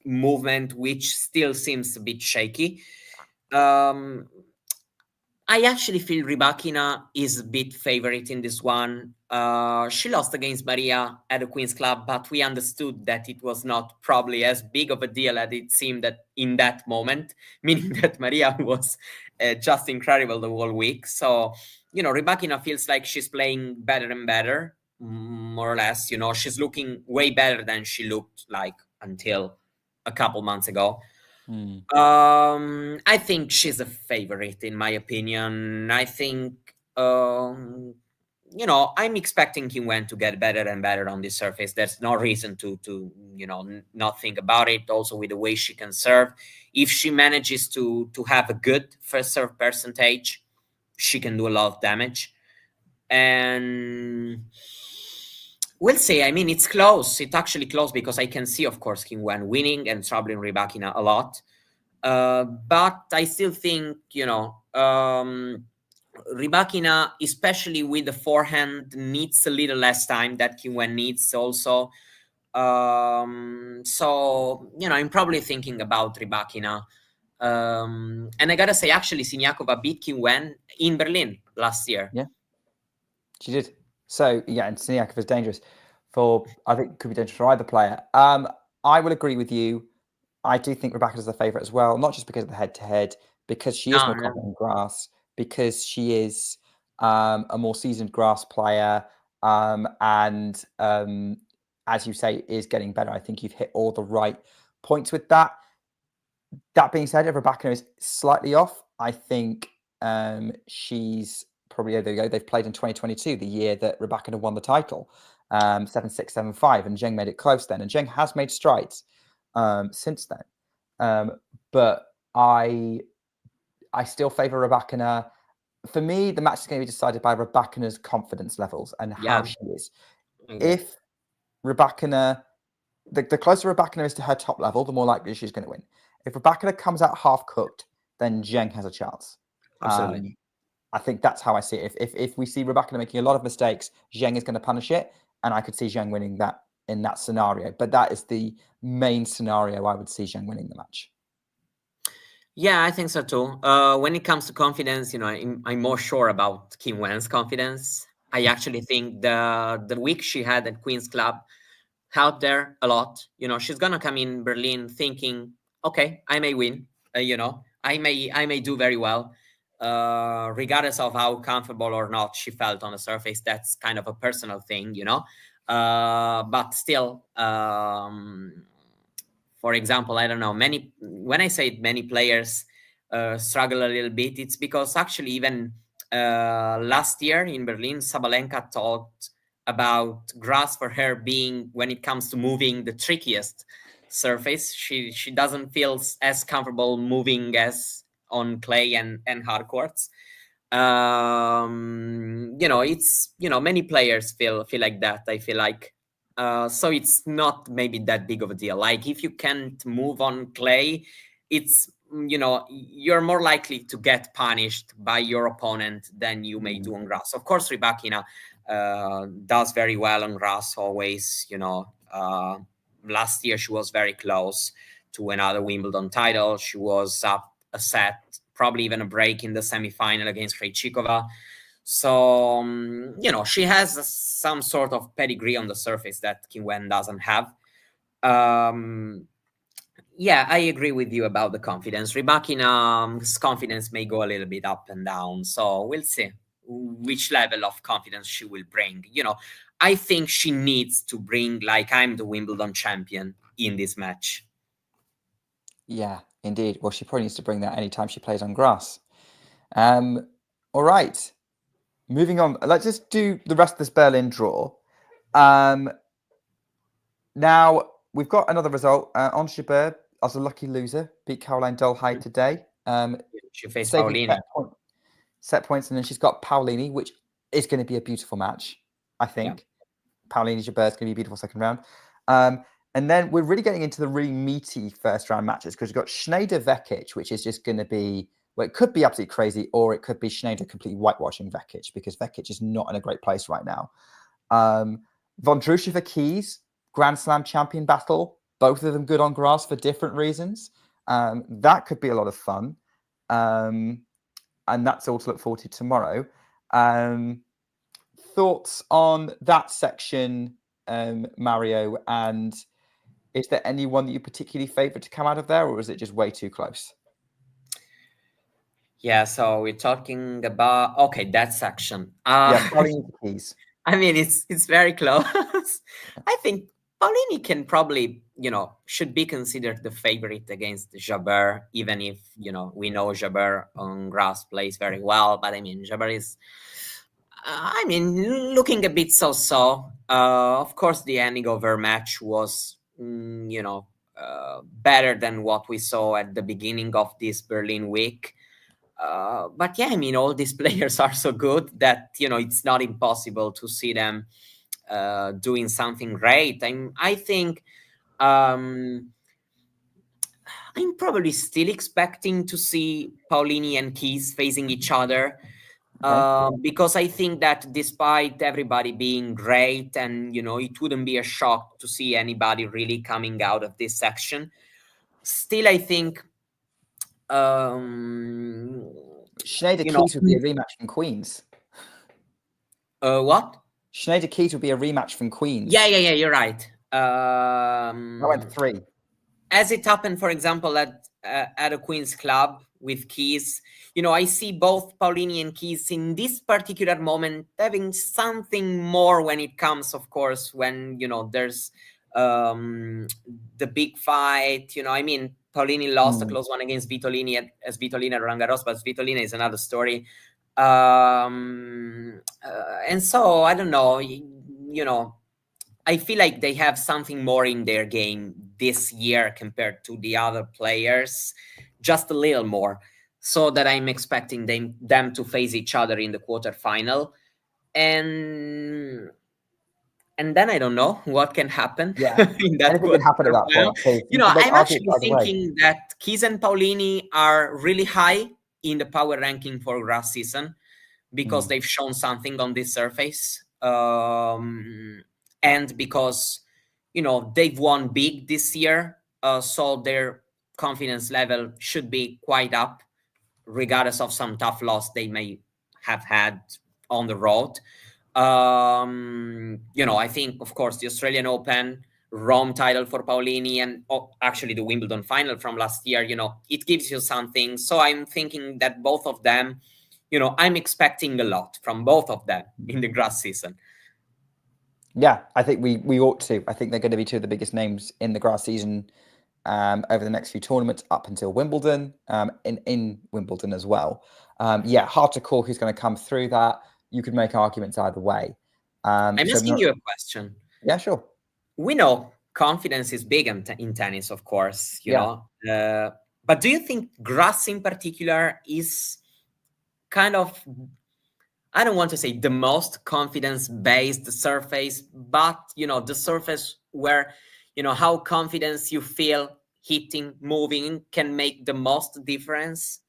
movement, which still seems a bit shaky. I actually feel Rybakina is a bit favorite in this one. She lost against Maria at the Queen's Club, but we understood that it was not probably as big of a deal as it seemed that in that moment, meaning that Maria was just incredible the whole week. So, Rybakina feels like she's playing better and better, more or less. She's looking way better than she looked like until a couple months ago. I think she's a favorite in my opinion. I think I'm expecting Kim Wen to get better and better on this surface. There's no reason to not think about it. Also with the way she can serve, if she manages to have a good first serve percentage, she can do a lot of damage. And we'll see. I mean, it's close. It's actually close because I can see, of course, Kim Wen winning and troubling Rybakina a lot. But I still think, Rybakina, especially with the forehand, needs a little less time that Kim Wen needs also. So, I'm probably thinking about Rybakina. And I gotta say, actually, Siniakova beat Kim Wen in Berlin last year. Yeah, she did. So, yeah, and Siniakova is dangerous I think could be dangerous for either player. I will agree with you. I do think Rybakina is the favourite as well, not just because of the head-to-head, because she is more confident in grass, because she is a more seasoned grass player, and as you say, is getting better. I think you've hit all the right points with that. That being said, if Rybakina is slightly off, I think she's probably, there you go, they've played in 2022, the year that Rybakina won the title, 7-6, 7-5, and Zheng made it close then, and Zheng has made strides since then. But I still favour Rybakina. For me, the match is going to be decided by Rybakina's confidence levels and how she is. If Rybakina, the closer Rybakina is to her top level, the more likely she's going to win. If Rybakina comes out half cooked, then Zheng has a chance. Absolutely. I think that's how I see it. If we see Rybakina making a lot of mistakes, Zheng is going to punish it, and I could see Zheng winning that in that scenario. But that is the main scenario I would see Zheng winning the match. Yeah, I think so too. When it comes to confidence, I'm more sure about Kim Wen's confidence. I actually think the week she had at Queen's Club helped her a lot. She's gonna come in Berlin thinking, okay, I may win. I may do very well, regardless of how comfortable or not she felt on the surface. That's kind of a personal thing, but still, for example, I don't know, when I say many players struggle a little bit, it's because actually even last year in Berlin, Sabalenka talked about grass for her being, when it comes to moving, the trickiest surface. She doesn't feel as comfortable moving as on clay and hard courts. It's many players feel like that. I feel like so it's not maybe that big of a deal. Like if you can't move on clay, it's you're more likely to get punished by your opponent than you may do on grass. Of course, Rybakina does very well on grass always. Last year she was very close to another Wimbledon title. She was up a set, probably even a break in the semifinal against Krejcikova. So, she has some sort of pedigree on the surface that Kim Wen doesn't have. Yeah, I agree with you about the confidence. Rybakina's confidence may go a little bit up and down. So we'll see which level of confidence she will bring. I think she needs to bring, like, I'm the Wimbledon champion in this match. Yeah, indeed. Well, she probably needs to bring that anytime she plays on grass. All right. Moving on. Let's just do the rest of this Berlin draw. Now, we've got another result. Ons Jabeur, as a lucky loser, beat Caroline Dolhide today. She faced saving Paolini. set points, and then she's got Paolini, which is going to be a beautiful match, I think. Yeah. Paolini Jabeur is going to be a beautiful second round. And then we're really getting into the really meaty first round matches because we've got Schneider Vekic, which is just going to be, well, it could be absolutely crazy, or it could be Schneider completely whitewashing Vekic because Vekic is not in a great place right now. Vondrousova Keys, Grand Slam champion battle, both of them good on grass for different reasons. That could be a lot of fun. And that's all to look forward to tomorrow. Thoughts on that section, Mario? And is there anyone that you particularly favour to come out of there, or is it just way too close? Yeah, so we're talking about that section. Keys. I mean, it's very close. I think Paolini can probably, should be considered the favorite against Jabeur, even if, we know Jabeur on grass plays very well. But I mean, Jabeur is, looking a bit so-so. Of course, the Hangover match was, better than what we saw at the beginning of this Berlin week. But yeah, all these players are so good that, it's not impossible to see them doing something great. I think I'm probably still expecting to see Paolini and Keys facing each other because I think that despite everybody being great and, it wouldn't be a shock to see anybody really coming out of this section. Still, I think Schneider Keys would be a rematch from Queens. What? Schneider Keys would be a rematch from Queens. Yeah, you're right. I went 3. As it happened, for example, at a Queens club with Keys, I see both Paolini and Keys in this particular moment having something more when it comes, of course, when, there's the big fight. Paolini lost a close one against Svitolina as Svitolina at Roland Garros, but Svitolina is another story. And so, I don't know, I feel like they have something more in their game this year compared to the other players, just a little more, so that I'm expecting them to face each other in the quarterfinal. And then I don't know what can happen. Yeah, in that anything can happen at that point. So I'm actually thinking that Keys and Paolini are really high in the power ranking for grass season because they've shown something on this surface. And because, they've won big this year. So their confidence level should be quite up, regardless of some tough loss they may have had on the road. I think, of course, the Australian Open, Rome title for Paolini, and actually the Wimbledon final from last year, it gives you something. So I'm thinking that both of them, I'm expecting a lot from both of them in the grass season. Yeah, I think we ought to. I think they're going to be two of the biggest names in the grass season over the next few tournaments up until Wimbledon, in Wimbledon as well. Hard to call who's going to come through that. You could make arguments either way. I'm asking you a question. Yeah, sure. We know confidence is big in tennis, of course, you know. But do you think grass in particular is kind of, I don't want to say the most confidence-based surface, but, the surface where, how confidence you feel hitting, moving can make the most difference?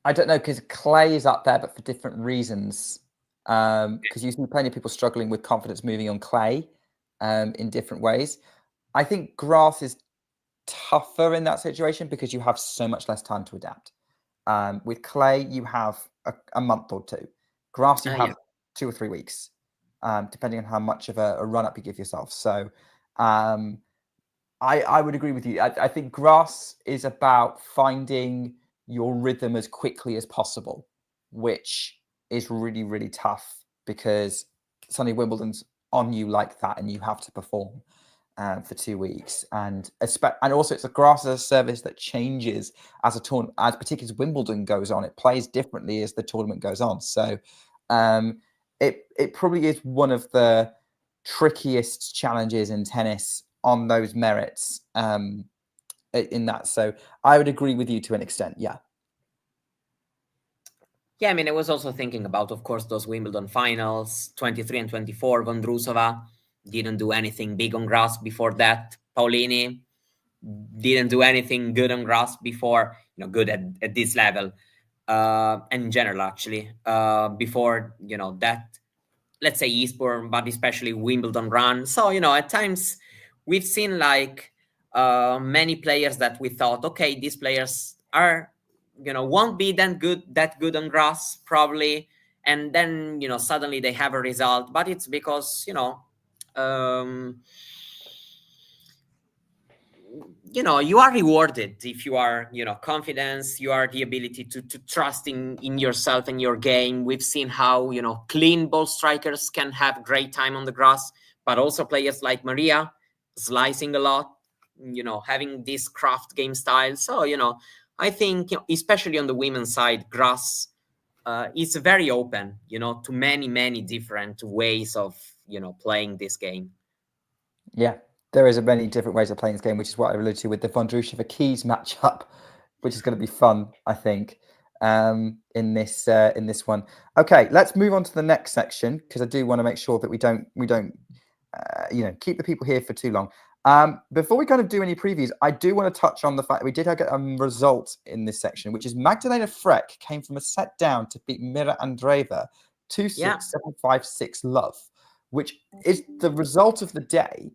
I don't know, because clay is up there, but for different reasons. Because you see plenty of people struggling with confidence moving on clay in different ways. I think grass is tougher in that situation because you have so much less time to adapt. With clay, you have a month or two. Grass, you have 2 or 3 weeks, depending on how much of a run-up you give yourself. So I would agree with you. I think grass is about finding your rhythm as quickly as possible, which is really, really tough because suddenly Wimbledon's on you like that and you have to perform for 2 weeks. And also it's a grass as a service that changes as a tournament, as particularly as Wimbledon goes on. It plays differently as the tournament goes on. So it probably is one of the trickiest challenges in tennis on those merits in that. So I would agree with you to an extent. Yeah. Yeah, I mean, I was also thinking about, of course, those Wimbledon finals, 23 and 24. Vondrousova didn't do anything big on grass before that. Paulini didn't do anything good on grass before, good at this level. And in general, actually, before, that, let's say Eastbourne, but especially Wimbledon run. So, at times we've seen like many players that we thought, okay, these players are, won't be that good on grass probably. And then, suddenly they have a result, but it's because, you are rewarded if you are, confidence, you are the ability to trust in yourself and your game. We've seen how, clean ball strikers can have great time on the grass, but also players like Maria slicing a lot, having this craft game style. So, I think, especially on the women's side, grass is very open, to many, many different ways of, playing this game. Yeah, there is many different ways of playing this game, which is what I alluded to with the Vondrousova Keys matchup, which is going to be fun, I think, in this one. Okay, let's move on to the next section because I do want to make sure that we don't keep the people here for too long. Before we kind of do any previews, I do want to touch on the fact that we did have a result in this section, which is Magdalena Frech came from a set down to beat Mira Andreeva 2-6, 7-5, 6-love, which is the result of the day.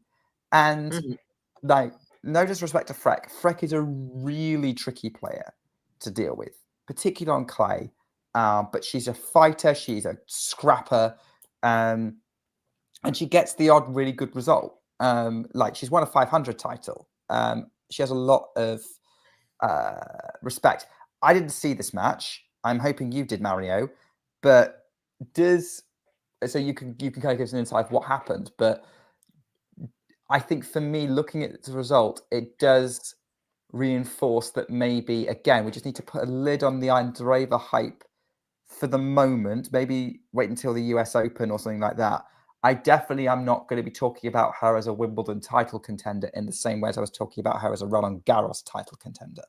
And like, no disrespect to Frech. Frech is a really tricky player to deal with, particularly on clay. But she's a fighter. She's a scrapper. And she gets the odd really good result. Like she's won a 500 title. She has a lot of respect. I didn't see this match. I'm hoping you did, Mario. But so you can kind of give us an insight of what happened. But I think for me, looking at the result, it does reinforce that maybe, again, we just need to put a lid on the Andreeva hype for the moment. Maybe wait until the US Open or something like that. I definitely am not going to be talking about her as a Wimbledon title contender in the same way as I was talking about her as a Roland Garros title contender.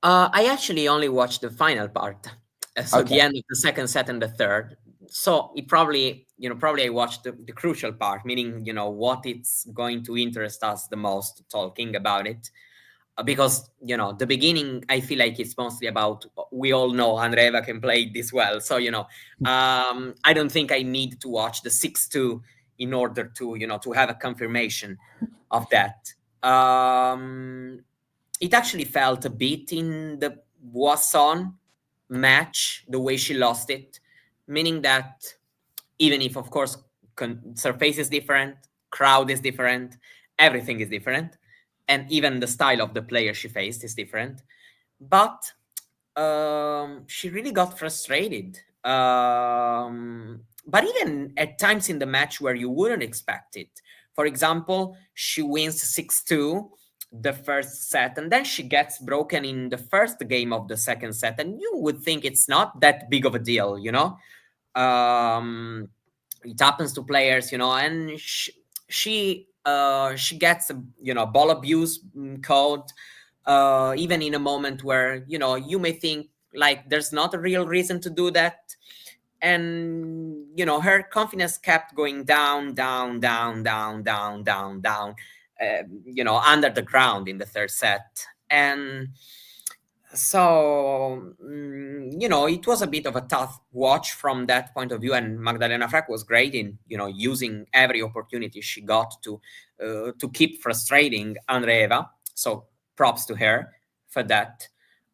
I actually only watched the final part. So the end of the second set and the third. So it probably I watched the crucial part, meaning, what it's going to interest us the most talking about it. Because, the beginning, I feel like it's mostly about, we all know Andreeva can play this well. So, I don't think I need to watch the 6-2 in order to, to have a confirmation of that. It actually felt a bit in the Boisson match, the way she lost it, meaning that even if, of course, surface is different, crowd is different, everything is different, and even the style of the player she faced is different, but she really got frustrated. But even at times in the match where you wouldn't expect it, for example, she wins 6-2 the first set, and then she gets broken in the first game of the second set, and you would think it's not that big of a deal, it happens to players, and she gets a ball abuse code, even in a moment where you may think like there's not a real reason to do that, and her confidence kept going down under the ground in the third set. And so it was a bit of a tough watch from that point of view, and Magdalena Frech was great in using every opportunity she got to keep frustrating Andreeva, so props to her for that.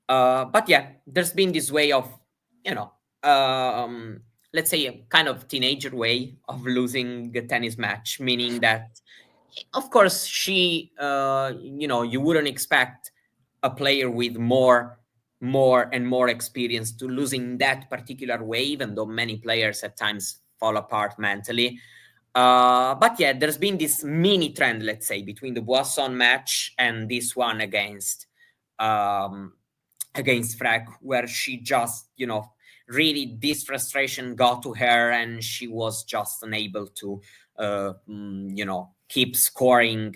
But yeah, there's been this way of, you know, let's say a kind of teenager way of losing a tennis match, meaning that, of course, she, you wouldn't expect a player with more and more experience to losing that particular way, even though many players at times fall apart mentally. But yeah, there's been this mini trend, let's say, between the Boisson match and this one um, against Freck, where she just, really this frustration got to her, and she was just unable to, keep scoring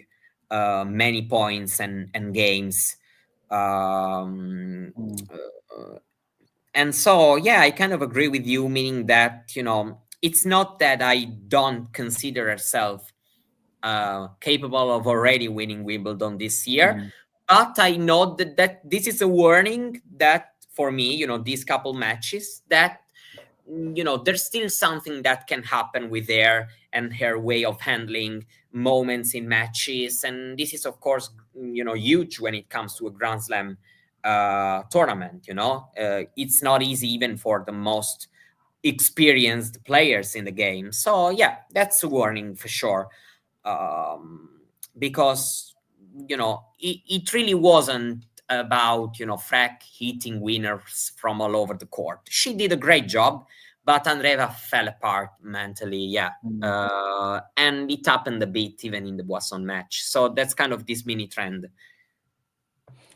many points and games. And so, yeah, I kind of agree with you, meaning that, it's not that I don't consider herself capable of already winning Wimbledon this year, but I know that this is a warning that for me, these couple matches, that there's still something that can happen with her and her way of handling moments in matches. And this is, of course, huge when it comes to a Grand Slam tournament. It's not easy even for the most experienced players in the game. So yeah, that's a warning for sure. Because it really wasn't about Freck hitting winners from all over the court. She did a great job, but Andreeva fell apart mentally. Yeah, and it happened a bit even in the Boisson match. So that's kind of this mini trend.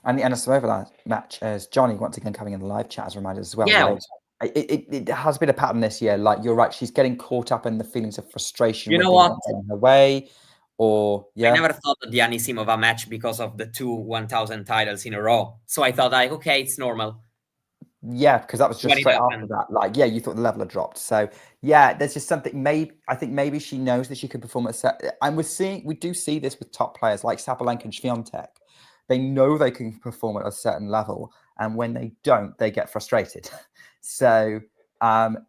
And the Anisimova match, as Johnny once again coming in the live chat has reminded us as well. Yeah. Like, it has been a pattern this year. Like, you're right, she's getting caught up in the feelings of frustration. You know what? In her way, or yeah. I never thought of the Anisimova match because of the 2 1,000 titles in a row. So I thought, like, okay, it's normal. Yeah, because that was just straight after that. Like, yeah, you thought the level had dropped. So yeah, there's just something. I think maybe she knows that she could perform at set. And we do see this with top players like Sabalenka and Swiatek. They know they can perform at a certain level, and when they don't, they get frustrated. So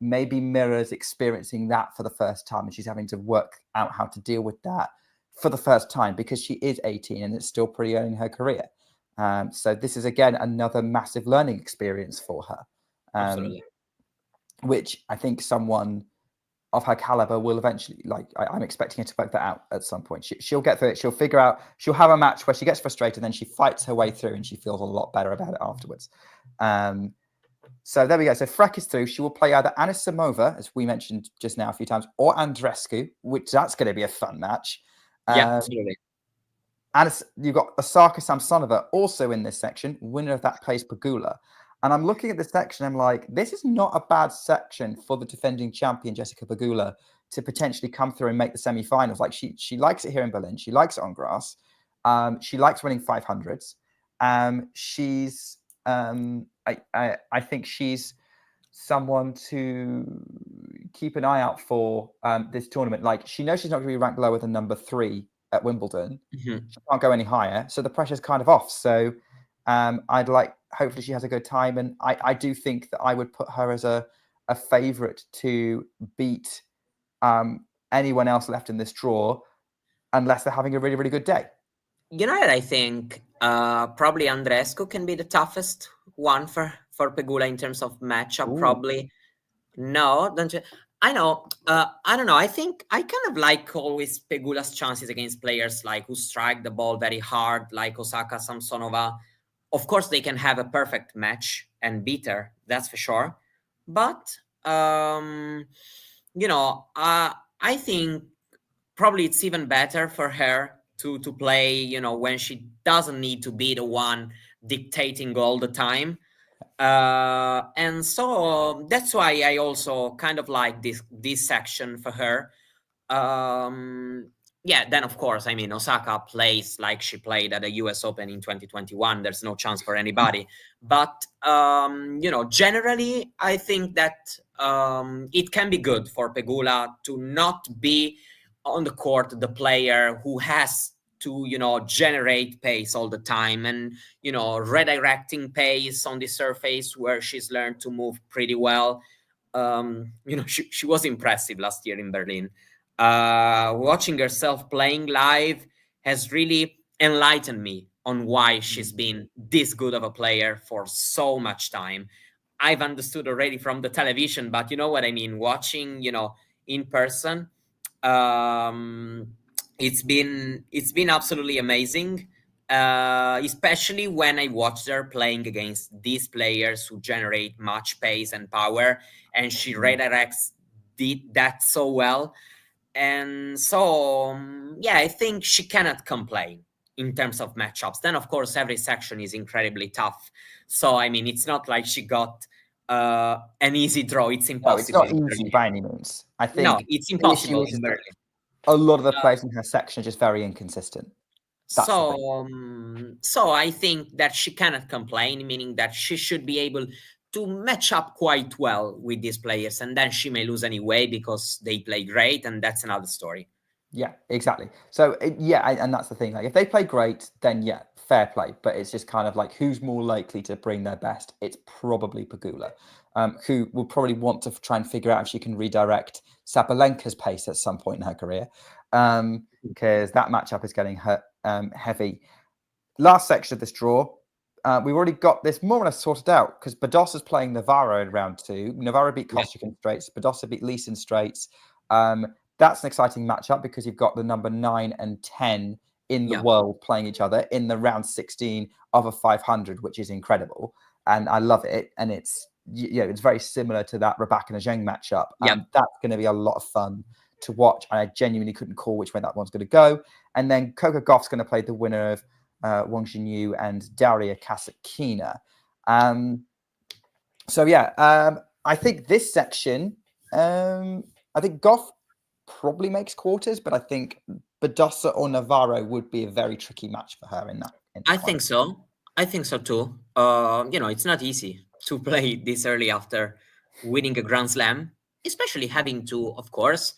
maybe Mira's experiencing that for the first time, and she's having to work out how to deal with that for the first time because she is 18 and it's still pretty early in her career. So this is, again, another massive learning experience for her. Absolutely. Which I think someone of her caliber will eventually, like, I'm expecting her to work that out at some point. She'll get through it. She'll figure out, she'll have a match where she gets frustrated, then she fights her way through and she feels a lot better about it afterwards. So there we go. So Freck is through. She will play either Anisimova, as we mentioned just now a few times, or Andreescu, which that's going to be a fun match. Yeah, absolutely. And you've got Osaka Samsonova also in this section. Winner of that plays Pegula. And I'm looking at this section, I'm like, this is not a bad section for the defending champion, Jessica Pegula, to potentially come through and make the semi-finals. Like, she likes it here in Berlin. She likes it on grass. She likes winning 500s. I think she's someone to keep an eye out for this tournament. Like, she knows she's not going to be ranked lower than number 3 at Wimbledon. Mm-hmm. She can't go any higher. So the pressure's kind of off. So hopefully she has a good time. And I do think that I would put her as a favourite to beat anyone else left in this draw, unless they're having a really, really good day. You know what I think? Probably Andreescu can be the toughest one for Pegula in terms of matchup. Ooh. Probably. No, don't you? I know. I don't know. I think I kind of like always Pegula's chances against players like who strike the ball very hard, like Osaka Samsonova. Of course, they can have a perfect match and beat her. That's for sure. But I think probably it's even better for her to play, when she doesn't need to be the one dictating all the time. And so that's why I also kind of like this section for her. Then of course, I mean, Osaka plays like she played at the US Open in 2021. There's no chance for anybody. But, generally, I think that it can be good for Pegula to not be on the court the player who has to, generate pace all the time and, redirecting pace on the surface where she's learned to move pretty well. She was impressive last year in Berlin. Watching herself playing live has really enlightened me on why she's been this good of a player for so much time. I've understood already from the television, but you know what I mean? Watching, in person, um, it's been absolutely amazing. Especially when I watched her playing against these players who generate much pace and power, and she redirects that so well. And so, yeah, I think she cannot complain in terms of matchups. Then, of course, every section is incredibly tough. So, I mean, it's not like she got an easy draw. It's No, it's impossible. not easy by any means. I think No, it's the issue impossible is in that Berlin. a lot of the players in her section are just very inconsistent. That's the thing. So I think that she cannot complain, meaning that she should be able to match up quite well with these players, and then she may lose anyway because they play great, and that's another story. Yeah, exactly. So and that's the thing. Like, if they play great, then yeah, fair play. But it's just kind of like, who's more likely to bring their best? It's probably Pegula, who will probably want to try and figure out if she can redirect Sabalenka's pace at some point in her career, because that matchup is getting heavy. Last section of this draw, we've already got this more or less sorted out, because Badossa's playing Navarro in round 2. Navarro beat Kostyuk in straights. Badossa beat Lise in straights. That's an exciting matchup because you've got the number 9 and 10 in the world playing each other in the round 16 of a 500, which is incredible. And I love it. And it's, it's very similar to that Rybakina Zheng matchup. That's going to be a lot of fun to watch. And I genuinely couldn't call which way that one's going to go. And then Coco Gauff's going to play the winner of Wang Xinyu and Daria Kasatkina. I think this section, I think Gauff probably makes quarters, but I think Badossa or Navarro would be a very tricky match for her in that. I think so. I think so too. It's not easy to play this early after winning a Grand Slam, especially having to, of course,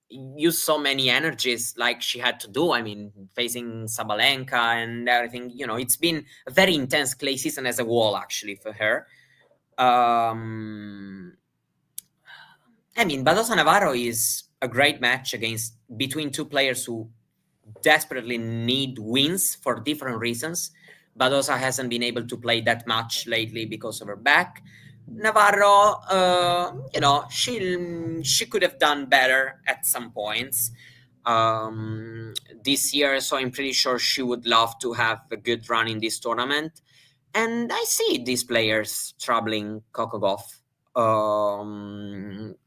use so many energies like she had to do. I mean, facing Sabalenka and everything, it's been a very intense clay season as a whole, actually, for her. Badosa Navarro is a great match between two players who desperately need wins for different reasons. Badosa hasn't been able to play that much lately because of her back. Navarro, she could have done better at some points this year, so I'm pretty sure she would love to have a good run in this tournament. And I see these players troubling Coco Gauff.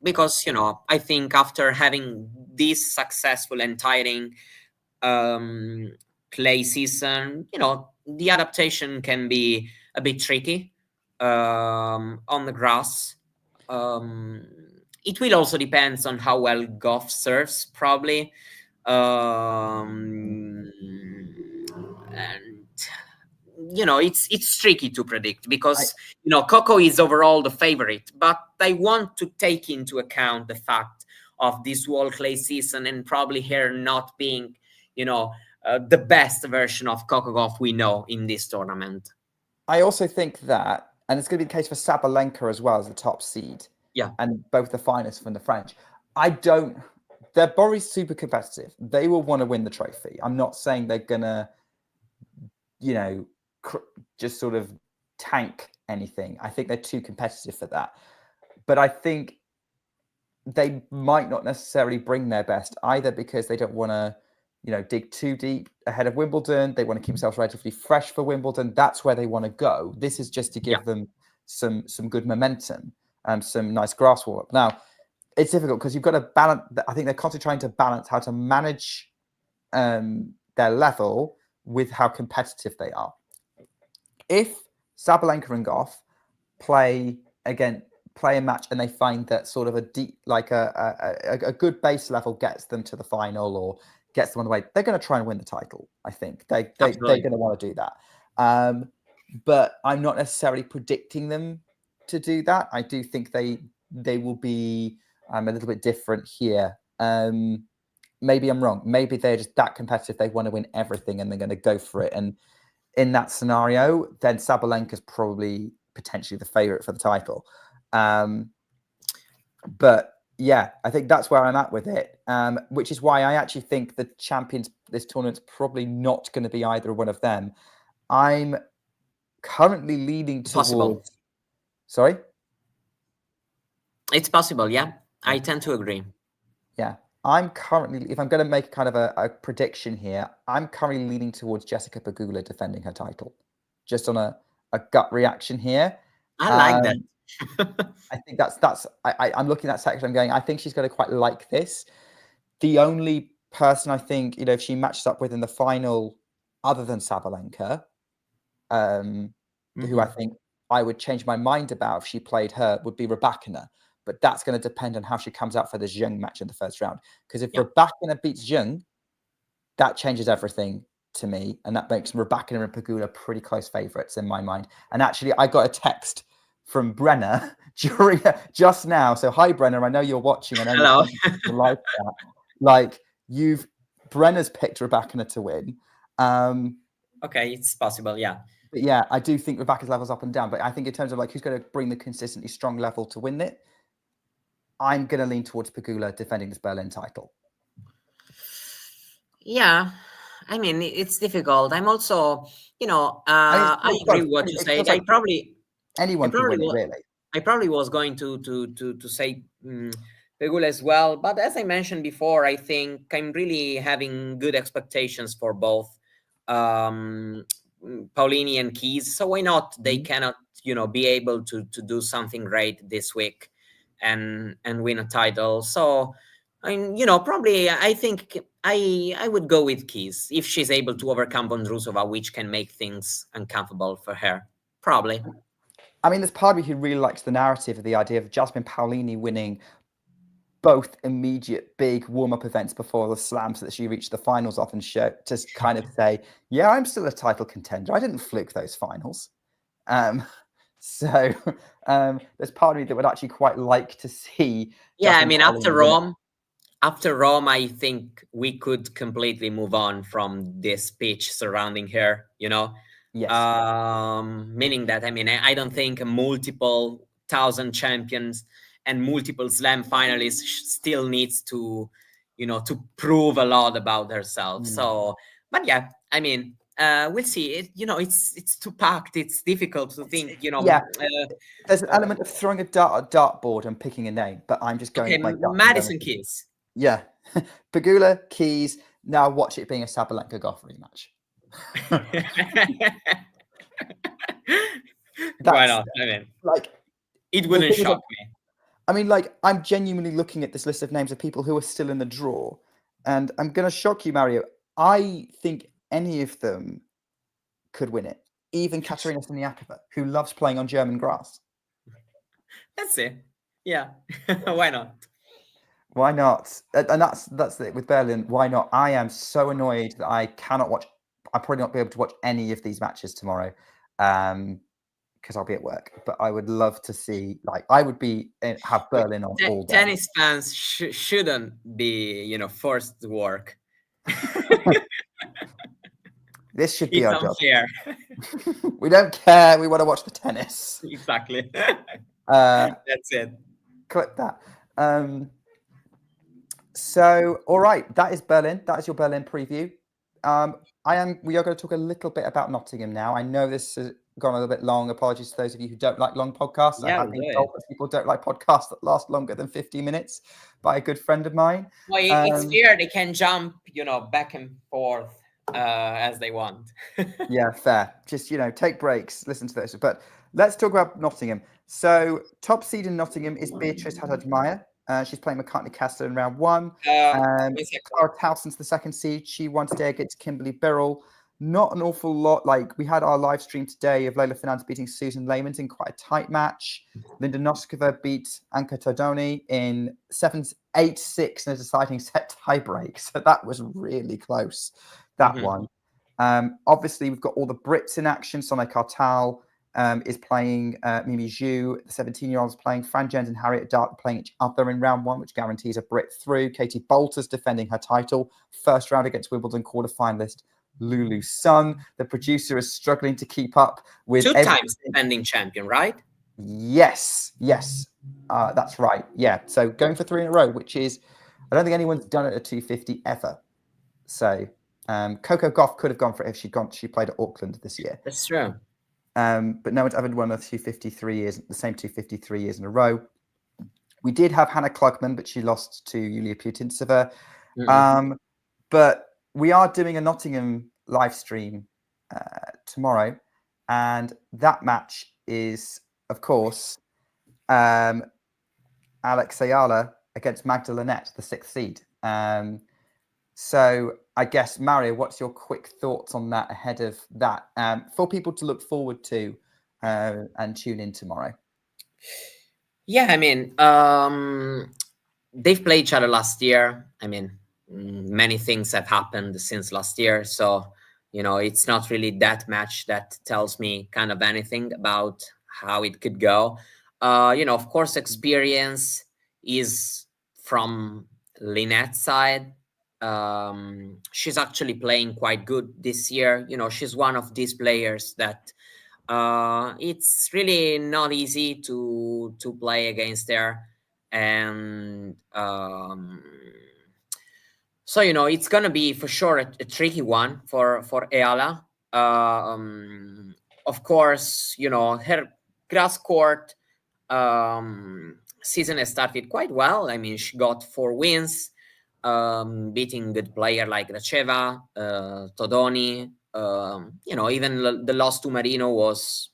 Because, I think after having this successful and tiring clay season, the adaptation can be a bit tricky on the grass. It will also depend on how well Gauff serves, probably. It's tricky to predict because Coco is overall the favorite, but I want to take into account the fact of this whole clay season and probably her not being the best version of Coco Gauff we know in this tournament. I also think that, and it's going to be the case for Sabalenka as well as the top seed, and both the finalists from the French. They're both super competitive. They will want to win the trophy. I'm not saying they're gonna just sort of tank anything. I think they're too competitive for that. But I think they might not necessarily bring their best either, because they don't want to, dig too deep ahead of Wimbledon. They want to keep themselves relatively fresh for Wimbledon. That's where they want to go. This is just to give them some good momentum and some nice grass warm up. Now, it's difficult because you've got to balance. I think they're constantly trying to balance how to manage their level with how competitive they are. If Sabalenka and Gauff play a match and they find that sort of a deep, like a good base level gets them to the final or gets them on the way, they're going to try and win the title. I think they're going to want to do that. But I'm not necessarily predicting them to do that. I do think they will be a little bit different here. Maybe I'm wrong. Maybe they're just that competitive. They want to win everything and they're going to go for it. And in that scenario, then Sabalenka's probably potentially the favorite for the title. But yeah, I think that's where I'm at with it, which is why I actually think the champions, this tournament's probably not going to be either one of them. I'm currently leaning towards... Possible. Sorry? It's possible, yeah. I tend to agree. Yeah. I'm currently, if I'm going to make kind of a prediction here, I'm currently leaning towards Jessica Pegula defending her title. Just on a gut reaction here. I like that. I think I'm looking at that section. I'm going, I think she's going to quite like this. The only person I think, if she matches up with in the final, other than Sabalenka, who I think I would change my mind about if she played her, would be Rybakina. But that's going to depend on how she comes out for the Zheng match in the first round. Because if Rybakina beats Zheng, that changes everything to me. And that makes Rybakina and Pegula pretty close favourites in my mind. And actually, I got a text from Brenner just now. So hi, Brenner. I know you're watching. I know you like that. Like, Brenner's picked Rybakina to win. Okay, it's possible, yeah. But yeah, I do think Rybakina's levels up and down. But I think in terms of who's going to bring the consistently strong level to win it, I'm going to lean towards Pegula defending this Berlin title. Yeah, I mean, it's difficult. I'm also, I agree with what you said. Anyone can win it, really. I probably was going to say Pegula as well. But as I mentioned before, I think I'm really having good expectations for both Paolini and Keys. So why not? They cannot, be able to do something great this week and win a title. So, probably I think I would go with Keys if she's able to overcome Vondrousova, which can make things uncomfortable for her. Probably. I mean, there's part of me who really likes the narrative of the idea of Jasmine Paolini winning both immediate big warm-up events before the slam so that she reached the finals off and show to kind of say, yeah, I'm still a title contender. I didn't fluke those finals. So there's part of me that would actually quite like to see. Yeah, Jasmine I mean, Paolini after Rome, I think we could completely move on from this pitch surrounding her, Yes. Meaning that, I mean, I don't think multiple 1,000 champions and multiple slam finalists still needs to, to prove a lot about herself. So, but yeah, I mean, we'll see. It's too packed. It's difficult to think. Yeah, there's an element of throwing a dartboard and picking a name, but I'm just going. Okay, Madison Keys. Yeah, Pegula, Keys. Now watch it being a Sabalenka Goff rematch. Why not? I mean, it wouldn't shock me. I mean, I'm genuinely looking at this list of names of people who are still in the draw, and I'm going to shock you, Mario. I think any of them could win it. Even Katerina Siniakova, who loves playing on German grass. That's it. Yeah, why not? Why not? And that's it with Berlin. Why not? I am so annoyed that I cannot watch. I'll probably not be able to watch any of these matches tomorrow because I'll be at work. But I would love to see. I would have Berlin on all day. Tennis fans shouldn't be, forced to work. This should be our job. Fair. We don't care. We want to watch the tennis. Exactly. That's it. Clip that. So, all right, that is Berlin. That is your Berlin preview. We are going to talk a little bit about Nottingham now. I know this has gone a little bit long. Apologies to those of you who don't like long podcasts. Yeah, I have been told that people don't like podcasts that last longer than 50 minutes by a good friend of mine. Well, it's fair. They can jump, back and forth as they want. Yeah, fair. Just, take breaks, listen to this. But let's talk about Nottingham. So, top seed in Nottingham is Beatrice Haddad-Maia. She's playing McCartney Kessler in round one. Clara Towson's the second seed. She won today against Kimberly Birrell. Not an awful lot. We had our live stream today of Leila Fernandez beating Susan Layman in quite a tight match. Linda Noskova beat Anka Todoni in 7-8-6 in a deciding set tiebreak. So that was really close, that one. Obviously, we've got all the Brits in action. Sonia Kartal is playing Mimi Zhu. The 17-year-olds playing Fran Jones and Harriet Dart playing each other in round one, which guarantees a Brit through. Katie Bolter's defending her title. First round against Wimbledon quarterfinalist Lulu Sun. The producer is struggling to keep up with... Two times defending champion, right? Yes. That's right. Yeah. So going for 3 in a row, which is... I don't think anyone's done it at 250 ever. So Coco Gauff could have gone for it if she played at Auckland this year. That's true. But no one's ever won the same 253 years in a row. We did have Hannah Klugman, but she lost to Yulia Putintseva. But we are doing a Nottingham live stream tomorrow, and that match is, of course, Alex Ayala against Magda Linette, the 6th seed. So I guess, Mario, what's your quick thoughts on that ahead of that for people to look forward to and tune in tomorrow? Yeah, I mean, they've played each other last year. I mean, many things have happened since last year. So, it's not really that match that tells me kind of anything about how it could go. Of course, experience is from Linette's side. She's actually playing quite good this year. She's one of these players that it's really not easy to play against her. And so, it's going to be for sure a tricky one for Ayala. Of course, her grass court season has started quite well. I mean, she got 4 wins, beating good player like Racheva, Todoni. Even the loss to Marino was,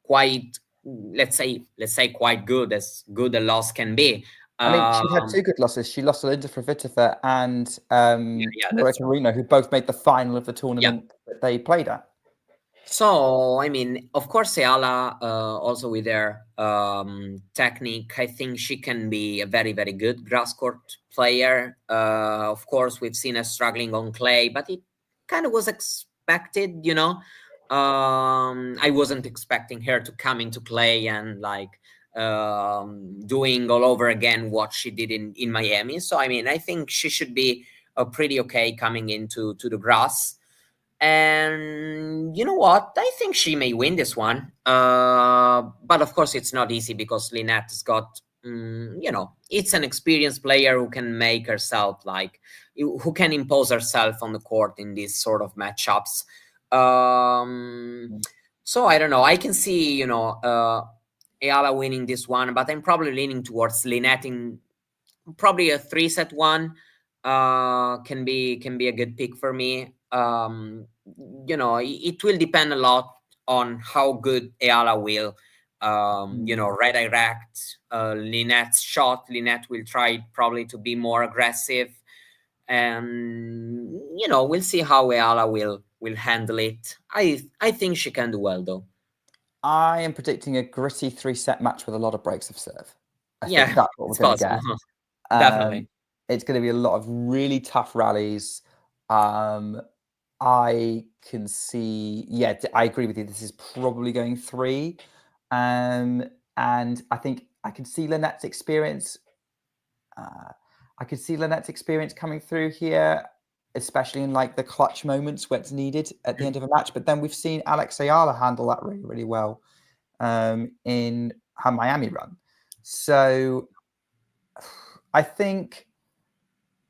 quite, let's say quite good, as good a loss can be. I mean, she had 2 good losses. She lost to Linda Fravitova and Loretta Reno, who both made the final of the tournament that they played at. So, I mean, of course, Ayala, also with her technique, I think she can be a very, very good grass court player. Of course, we've seen her struggling on clay, but it kind of was expected, I wasn't expecting her to come into clay and doing all over again what she did in Miami. So, I mean, I think she should be pretty okay coming into the grass. And you know what? I think she may win this one. But of course, it's not easy because Linette's got, it's an experienced player who can make herself who can impose herself on the court in these sort of matchups. So I don't know. I can see, Ayala winning this one, but I'm probably leaning towards Linette in probably a 3-set one. Can be a good pick for me. It will depend a lot on how good Ayala will, redirect Linette's shot. Linette will try probably to be more aggressive, and we'll see how Ayala will handle it. I think she can do well, though. I am predicting a gritty 3-set match with a lot of breaks of serve. I think that's what we're going to get. Definitely. It's going to be a lot of really tough rallies. I can see, I agree with you. This is probably going 3. And I think I can see Linette's experience. I could see Linette's experience coming through here, especially in the clutch moments where it's needed at the end of a match. But then we've seen Alex Ayala handle that really, really well in her Miami run. So I think,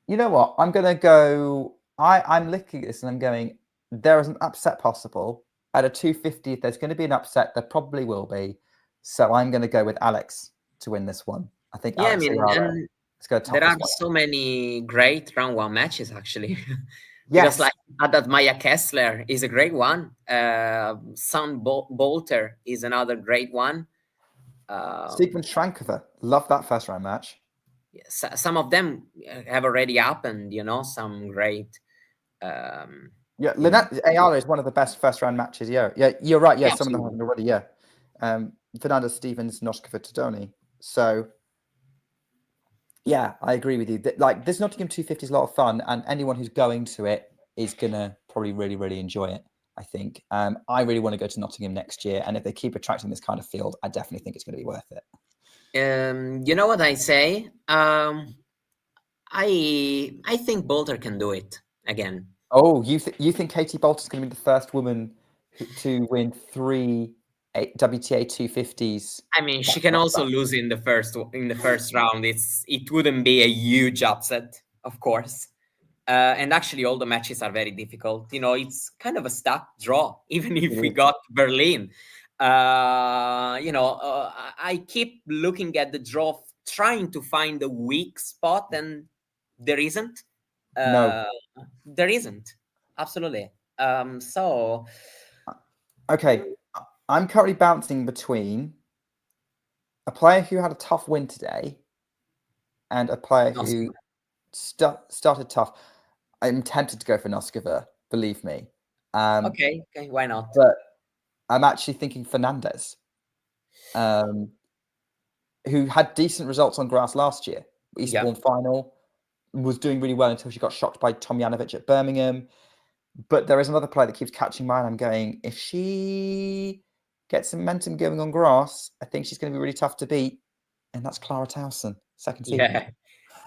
you know what? I'm going to go. I'm looking at this and I'm going, there is an upset possible. At a 250, if there's going to be an upset, there probably will be. So I'm going to go with Alex to win this one. I think Alex Ayala. There are so many great round 1 matches, actually. Because that Maya Kessler is a great one. Sun Bolter is another great one. Stephen Shrankova, love that first round match. Some of them have already happened, some great. Linette Ayala is one of the best first round matches. Yeah, you're right. Yeah, some of them haven't already. Yeah, Fernanda Stevens, Noskova Todoni. So, yeah, I agree with you. This Nottingham 250 is a lot of fun, and anyone who's going to it is gonna probably really, really enjoy it. I think. I really want to go to Nottingham next year, and if they keep attracting this kind of field, I definitely think it's going to be worth it. You know what I say? I think Bolter can do it again. Oh, you think Katie Bolter's going to be the first woman to win 3 WTA 250s? I mean, she can also lose in the first round. It wouldn't be a huge upset, of course. And actually, all the matches are very difficult. It's kind of a stuck draw, even if we got Berlin. I keep looking at the draw, trying to find the weak spot, and there isn't. No. There isn't. Absolutely. Okay, I'm currently bouncing between a player who had a tough win today and a player who started tough. I'm tempted to go for Noskova, believe me. Okay, why not? But I'm actually thinking Fernandez, who had decent results on grass last year. Eastbourne final, was doing really well until she got shocked by Tomjanovic at Birmingham. But there is another player that keeps catching my eye. I'm going, if she gets some momentum going on grass, I think she's going to be really tough to beat. And that's Clara Towson, second seed. Yeah,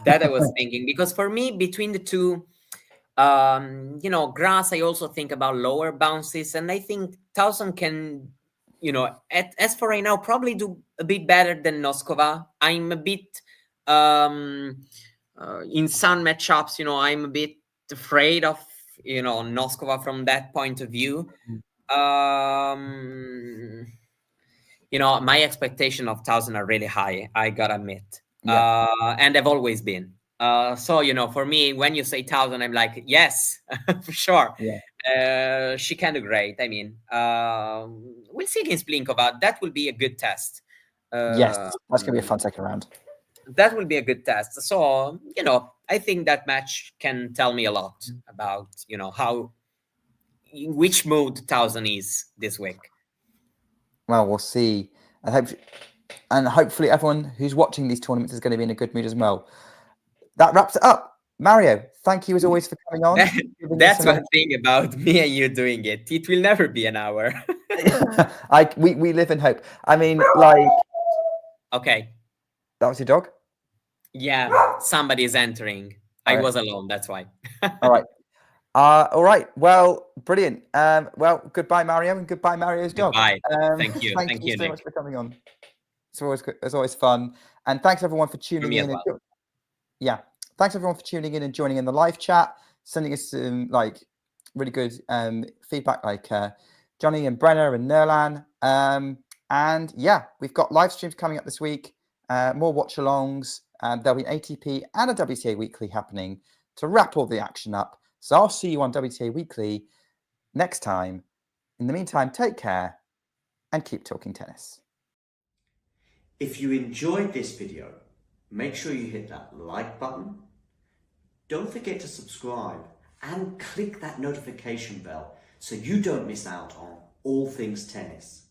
that I was thinking. Because for me, between the two, grass, I also think about lower bounces. And I think Towson can, as for right now, probably do a bit better than Noskova. I'm a bit, in some matchups, I'm a bit afraid of Noskova from that point of view. My expectation of Towson are really high, I gotta admit. And they've always been. For me, when you say Towson, I'm like, yes, for sure. She can do great. I mean, we'll see against Blinkova. That will be a good test. Yes, that's going to be a fun second round. That will be a good test. So, I think that match can tell me a lot about, in which mood Towson is this week. Well, we'll see. And hopefully everyone who's watching these tournaments is going to be in a good mood as well. That wraps it up. Mario, thank you as always for coming on. That's one thing about me and you doing it. It will never be an hour. We live in hope. I mean, Okay. That was your dog? Yeah, somebody is entering. I was alone, that's why. All right. All right. Well, brilliant. Well, goodbye, Mario, and goodbye, Mario's dog. Bye. Thank you. Thank you so Nick. much for coming on. It's always fun. And thanks everyone for tuning in. Thanks everyone for tuning in and joining in the live chat, sending us some really good feedback, like Johnny and Brenner and Nerlan. And yeah, we've got live streams coming up this week, more watch-alongs. There'll be an ATP and a WTA Weekly happening to wrap all the action up. So I'll see you on WTA Weekly next time. In the meantime, take care and keep talking tennis. If you enjoyed this video, make sure you hit that like button. Don't forget to subscribe and click that notification bell so you don't miss out on all things tennis.